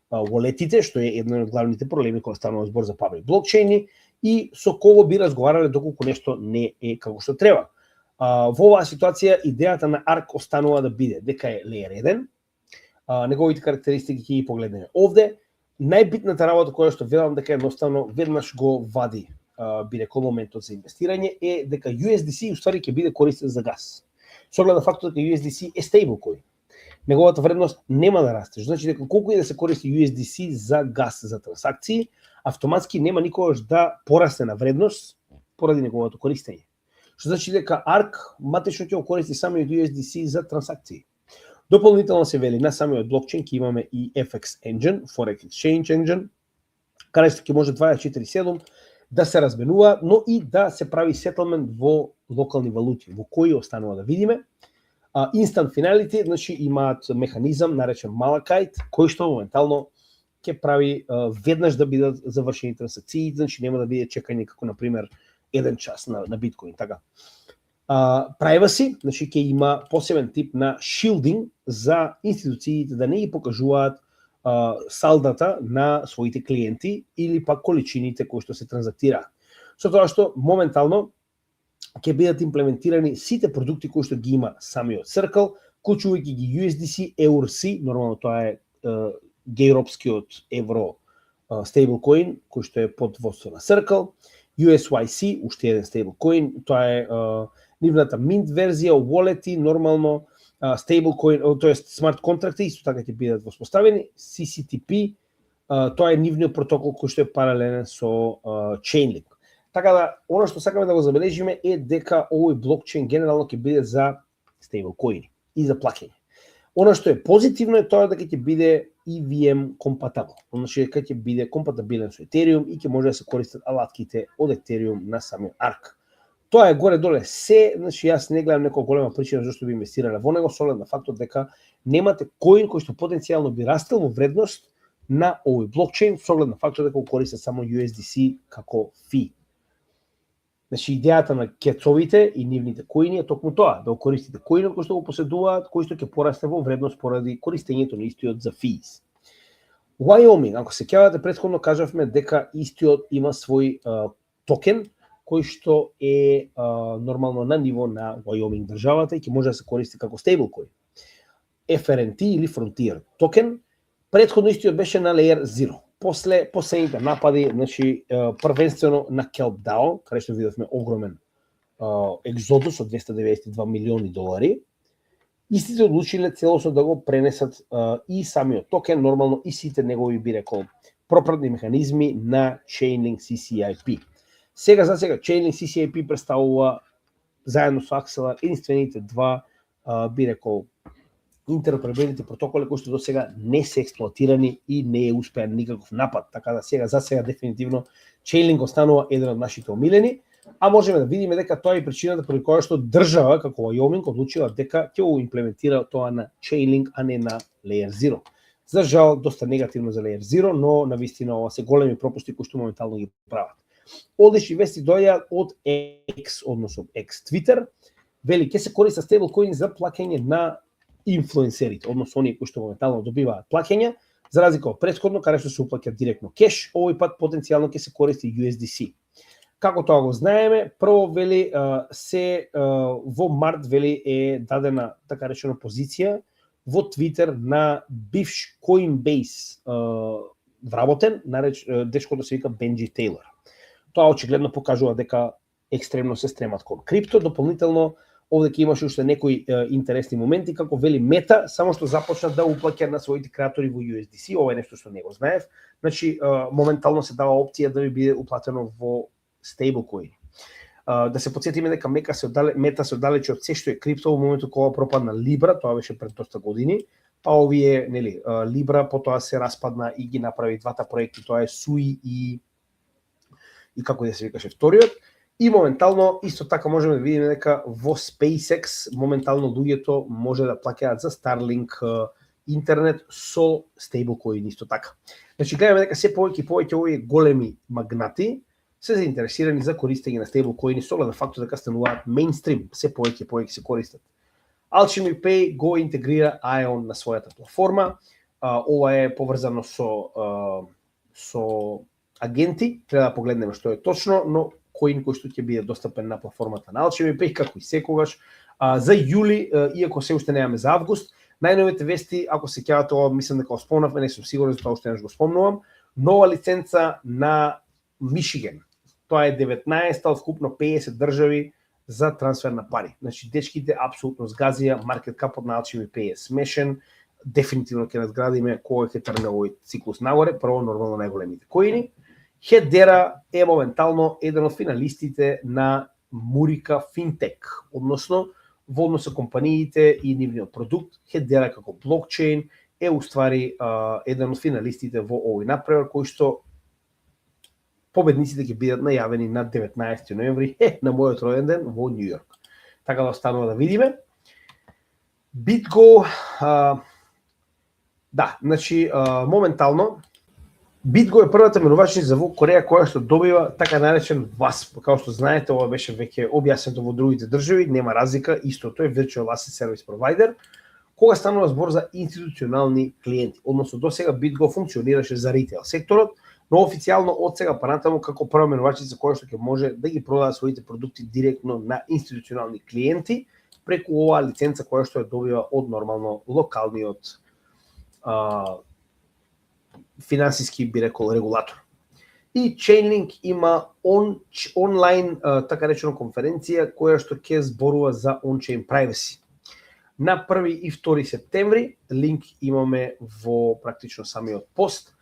A: walletите, што е еден од главните проблеми кога станува збор за паблик блокчейни и со кого би разговарале доколку нешто не е како што треба. Во оваа ситуација идејата на ARK останува да биде дека е Layer 1, неговите карактеристики ќе ги погледнеме овде. Најбитната работа која што велам дека едноставно веднаш го вади би рекол моментот за инвестирање е дека USDC уствари ќе биде користен за гас. Со оглед на фактот дека USDC е стейблкоин. Неговата вредност нема да расте. Значи дека колку и да се користи USDC за гас за трансакции, автоматски нема никогаш да порасне на вредност поради неговото користење. Што значи дека ARK матично ќе го користи самиот USDC за трансакции. Дополнително се вели на самиот блокчейн ќе имаме и FX Engine, Forex Exchange Engine, каде што ќе може 24/7 да се разменува, но и да се прави сетълмент во локални валути, во кои останува да видиме. Instant Finality, значи имаат механизам наречен Malachite, кој што моментално ќе прави веднаш да бидат завршени трансакции, значи нема да биде чекање како на пример 1 час на биткоин, така. Privacy, значи ќе има посебен тип на shielding за институциите да не ги покажуваат салдата на своите клиенти или пак количините кои што се транзактираат. Со тоа што моментално ќе бидат имплементирани сите продукти кои што ги има самиот Circle, вклучувајќи ги USDC, EURC, нормално тоа е гејропскиот евро стейблкоин кој што е под водство на Circle, USYC, уште еден стейблкоин, тоа е нивната Mint верзија, wallet-и, нормално стейблкоин, тоест смарт контракти исто така ќе бидат воспоставени, CCTP, тоа е нивниот протокол кој што е паралелен со Chainlink. Така да, оно што сакаме да го забележиме е дека овој блокчейн генерално ќе биде за стейблкоини и за плаќање. Оно што е позитивно е тоа дека ќе биде EVM компатабл, значи дека ќе биде компатабилен со Ethereum и ќе може да се користат алатките од Ethereum на самиот ARK. Тоа е горе-доле се, значи јас не гледам некоја голема причина зашто би инвестирале во него, со оглед на фактот дека немате коин кој што потенцијално би растел во вредност на овој блокчейн, со оглед на фактот дека го користат само USDC како фи. Значи идејата на кецовите и нивните коини е токму тоа, да го користите коинот кој што го поседуваат, кој што ќе порасте во вредност поради користењето на истиот за физ. Wyoming, ако се сеќавате, претходно кажавме дека истиот има свој токен кој што е нормално на ниво на Wyoming државата и ќе може да се користи како стейблкоин. FRNT или Frontier токен, претходно истиот беше на Layer 0. После последните напади, значи првенствено на Kelp DAO, каде што видовме огромен екзодус од 292 милиони долари, истите одлучиле целосно да го пренесат и самиот токен, нормално и сите негови, би рекол, пропратни механизми на Chainlink CCIP. Сега за сега Chainlink CCIP представува заедно со Axelar единствените два, би рекол, интероперабилните протоколи кои што до сега не се експлоатирани и не е успеан никаков напад. Така да сега за сега дефинитивно Chainlink останува еден од нашите омилени, а можеме да видиме дека тоа е причината поради која што држава како Wyoming одлучила дека ќе го имплементира тоа на Chainlink, а не на Layer 0. За жал доста негативно за Layer 0, но навистина ова се големи пропусти кои што моментално ги прават. Одлични вести доаѓаат од X, односно X Twitter, вели ќе се користат стейблкоини за плаќање на инфлуенсерите, односно оние кои што моментално добиваат плаќања, за разлика од претходно каде што се уплаќа директно кеш, овој пат потенцијално ќе се користи USDC. Како тоа го знаеме, прво вели се во март вели е дадена така речено позиција во Twitter на бивш Coinbase вработен, дечкото се вика Бенджи Тейлор. Тоа очигледно покажува дека екстремно се стремат кон крипто. Дополнително овде ќе имаше уште некои интересни моменти, како вели Мета, само што започна да уплаќа на своите креатори во USDC, ова е нешто што не го знаев. Значи, моментално се дава опција да ви биде уплатено во стейблкоини. Да се потсетиме дека Мета се оддалечи од се што е крипто во моментот кога пропадна Libra, тоа беше пред доста години, па овие, нели, Libra потоа се распадна и ги направи двата проекти, тоа е Sui и како да се викаше вториот. И моментално исто така можеме да видиме дека во SpaceX моментално луѓето може да плаќаат за Starlink интернет со стейблкоин исто така. Значи гледаме дека се повеќе и повеќе овие големи магнати се заинтересирани за користење на стейблкоини со оглед на фактот дека стануваат мејнстрим, се повеќе и повеќе се користат. Alchemy Pay го интегрира Ion на својата платформа. Ова е поврзано со агенти, треба да погледнеме што е точно, но коин кој што ќе биде достапен на платформата на Alchemy Pay, како и секогаш. За јули, иако се уште немаме за август, најновите вести, ако се сеќавате ова, мислам дека го спомнавме, не сум сигурен за тоа уште не го спомнувам, нова лиценца на Мишиген. Тоа е 19-та од вкупно 50 држави за трансфер на пари. Значи, дечките апсолутно сгазија, маркет капот на Alchemy Pay е смешен, дефинитивно ќе надградиме кој ќе трне овој циклус нагоре, прво нормално најголемите коини. Hedera е моментално еден од финалистите на Murica Fintech, односно во однос со компаниите и нивниот продукт. Hedera како блокчейн е уствари еден од финалистите во овој напревар, кој што победниците ќе бидат најавени на 19 ноември, на мојот роден ден во Њу Јорк. Така да останува да видиме. BitGo, да, значи моментално BitGo е првата менувачница во Кореја која што добива така наречен VASP. Како што знаете, ова беше веќе објаснето во другите држави, нема разлика, истото е Virtual Asset Service Provider, кога станува збор за институционални клиенти, односно досега Bitgo функционираше за ритейл секторот, но официјално од сега па натаму како прва менувачица која што ќе може да ги продаде своите продукти директно на институционални клиенти преку оваа лиценца која што ја добива од нормално локалниот финансиски би рекол регулатор. И Chainlink има онлайн така речено конференција која што ќе зборува за on-chain privacy. На 1 и 2 септември, линк имаме во практично самиот пост.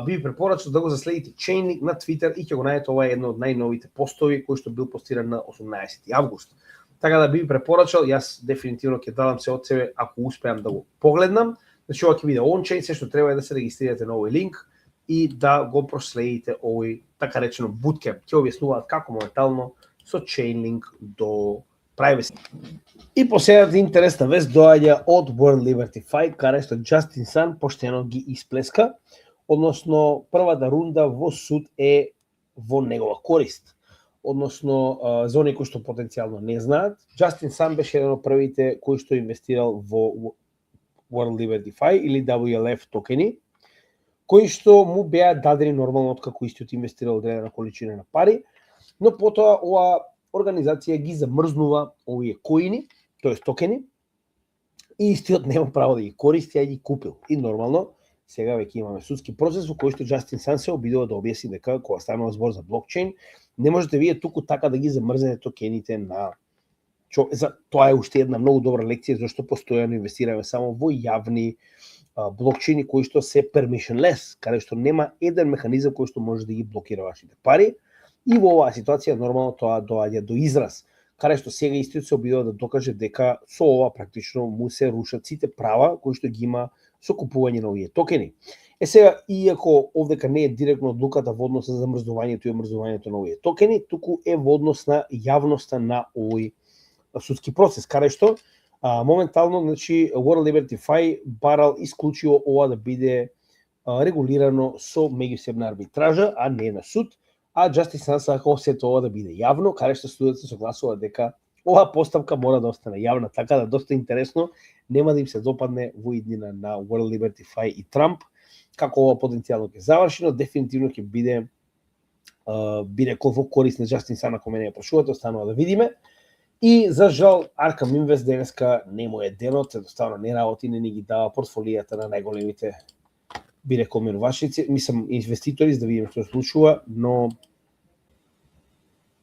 A: Би препорачал да го заследите Chainlink на Twitter и ќе го најдете, ова е едно од најновите постови кој што бил постиран на 18 август. Така да би препорачал, јас дефинитивно ќе дадам се од себе ако успеам да го погледнам. Значи ова ќе биде on-chain, се што треба е да се регистрирате на овој линк и да го проследите овој така речено bootcamp. Ќе објаснуваат како моментално со Chainlink до privacy. И последната интересна вест доаѓа од World Liberty Fight, каде што Justin Sun поштено ги исплеска, односно првата рунда во суд е во негова корист. Односно, за оние кои што потенцијално не знаат, Justin Sun беше еден од првите кои што инвестирал во World Liberty Fight или WLF токени, кои што му беа дадени нормално откако истиот инвестирал одредена количина на пари, но потоа оваа организација ги замрзнува овие коини, тоест токени, и истиот нема право да ги користи, а ги купил. И нормално, сега веќе имаме судски процес во кој што Justin Sun се обидува да објасни дека кога станува збор за блокчейн, не можете вие туку така да ги замрзнете токените на тоа е уште една многу добра лекција зашто постојано инвестираме само во јавни блокчейни кои што се permissionless, каде што нема еден механизам кој што може да ги блокира вашите пари. И во оваа ситуација нормално тоа доаѓа до израз, каде што сега истиот се обидува да докаже дека со ова практично му се рушат сите права кои што ги има со купување на овие токени. Сега, иако овдека не е директно одлуката во однос на замрзнувањето и омрзнувањето на овие токени, туку е во однос на јавноста на овој судски процес, каде што моментално, значи, World Liberty Fight барал исклучиво ова да биде регулирано со меѓусебна арбитража, а не на суд, а Justin Sun сакал сето ова да биде јавно, каде што студентот се согласува дека оваа поставка мора да остане јавна, така да доста интересно, нема да им се допадне во иднина на World Liberty Fight и Трамп, како ова потенцијално ќе заврши, но дефинитивно ќе биде рекол во корист на Justin Sun, ако мене ја прашувате, останува да видиме. И за жал Arkham Invest денеска не му е денот, едноставно не работи, не ни ги дава портфолијата на најголемите би рекол менувачници, мислам инвеститори, за да видиме што се случува, но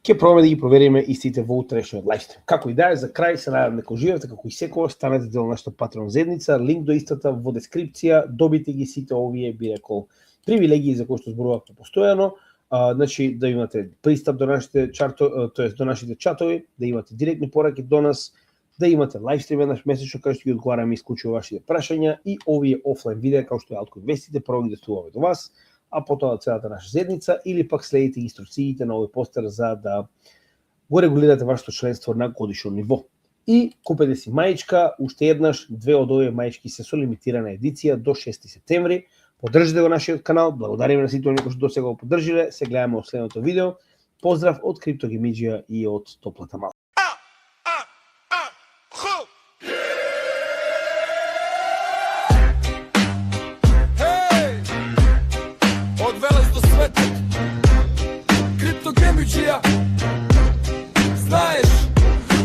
A: ќе пробаме да ги провериме истите во утрешниот лајвстрим. Како и да е, за крај се надевам дека уживате, како и секогаш, станете дел на нашата Patreon заедница, линк до истата во дескрипција, добите ги сите овие би рекол привилегии за кои што зборувавме постојано. Значи да имате пристап до нашите до нашите чатови, да имате директни пораки до нас, да имате лајвстрим еднаш месечно каде што ги одговараме исклучиво вашите прашања и овие офлайн видеа како што е Altcoin Вестите, прво ги доставуваме до вас, а потоа целата наша заедница или пак следите инструкциите на овој постер за да го регулирате вашето членство на годишно ниво. И купете си маичка, уште еднаш, две од овие маички се со лимитирана едиција до 6 септември. Поддржите го нашиот канал, благодариме на сите оние кои што досега го поддржиле. Се гледаме во следното видео. Поздрав од Криптогемиџија и од Топлата Малта.
F: Од Велес до светот, Криптогемиџија, знаеш,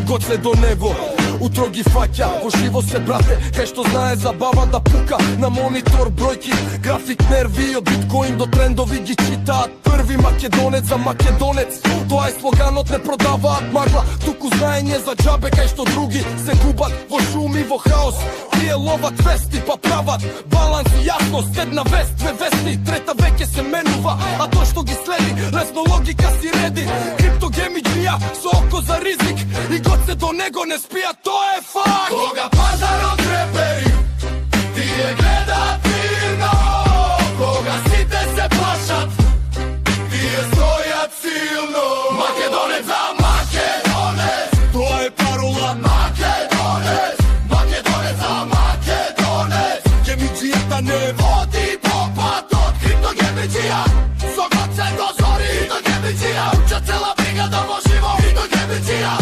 F: год се до небо. Утро ги фаќа, во живо се брате, кај што знае забава да пука на монитор бројки, график нерви од биткоин до трендови ги читаат први македонец за македонец. Тоа е слоганот, не продаваат магла, туку знаење за џабе кај што други се губат во шуми, во хаос. Тие ловат вести па прават баланс и јасност, една вест, две вести, трета веќе се менува, а тоа што ги следи, лесно логика си реди. Криптогемиџија со око за ризик и год се до него не спијат. Тоа е факт. Кога пазарот трепери, тие гледаат мирно. Кога сите се плашат, тие стојат силно. Македонец за македонец, тоа е парола. Македонец, македонец за македонец. Гемиџијата не води по патот. Криптогемиџија, со год се дозори. Криптогемиџија, уча цела бригада во живо. Криптогемиџија,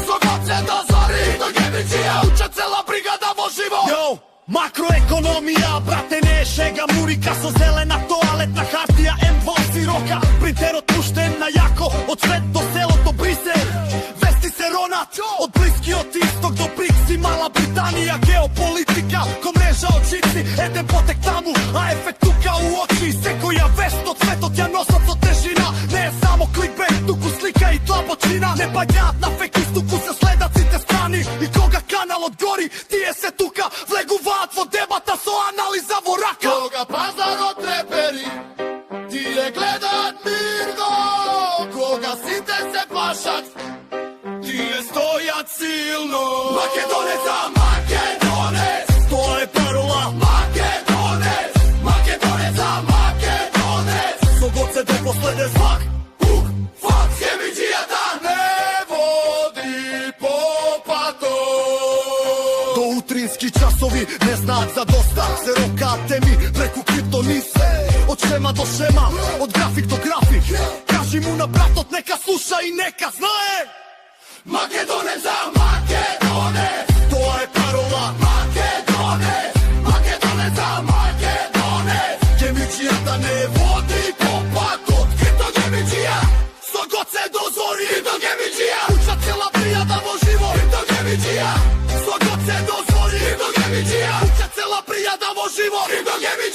F: со год се дозори. Уча цела бригада во живо. Makroekonomija, brate, ne je šega murika со зелена тоалетна хартија М2 сирока. Принтерот пуштен на јако, од свет до село до Брисел. Вести се ронат, од Блискиот исток до Брикс и Мала Британија. Геополитика, ко мрежа од жици, еден потек таму, а ефект тука у очи. Секоја вест од светот ја носат со тежина. Не е само кликбейт, туку слика и тлабочина. Не паѓаат на фейк истуку се следат сите страни. И кога каналот гори, тие се тука влегуваат во дебата со анализа во рака.
G: Кога пазарот трепери, тие гледаат мирно. Кога сите се плашат,
F: Тие стојат силно.
G: Македонец за Македонец,
F: Тоа е парола.
G: Македонец, Македонец за Македонец.
F: Со гоце до последен звак.
G: Хук, фак, хемиджијата не води по патот.
F: До утрински часови не знаат за доста. Се рокаат теми преку криптонисе. Од шема до шема, од график до график. Кажи му на братот нека слуша и нека знае.
G: Македонец за Македонец,
F: Тоа е парола.
G: Македонец, Македонец за Македонец.
F: Гемиджијата не
G: Води по патот, криптогемиджија. Со гоце до зори, криптогемиджија.
F: Уча цела пријада во живо.
G: Криптогемиджија. Со гоце до зори, криптогемиджија.
F: Уча цела пријада во живо.
G: Криптогемиджија.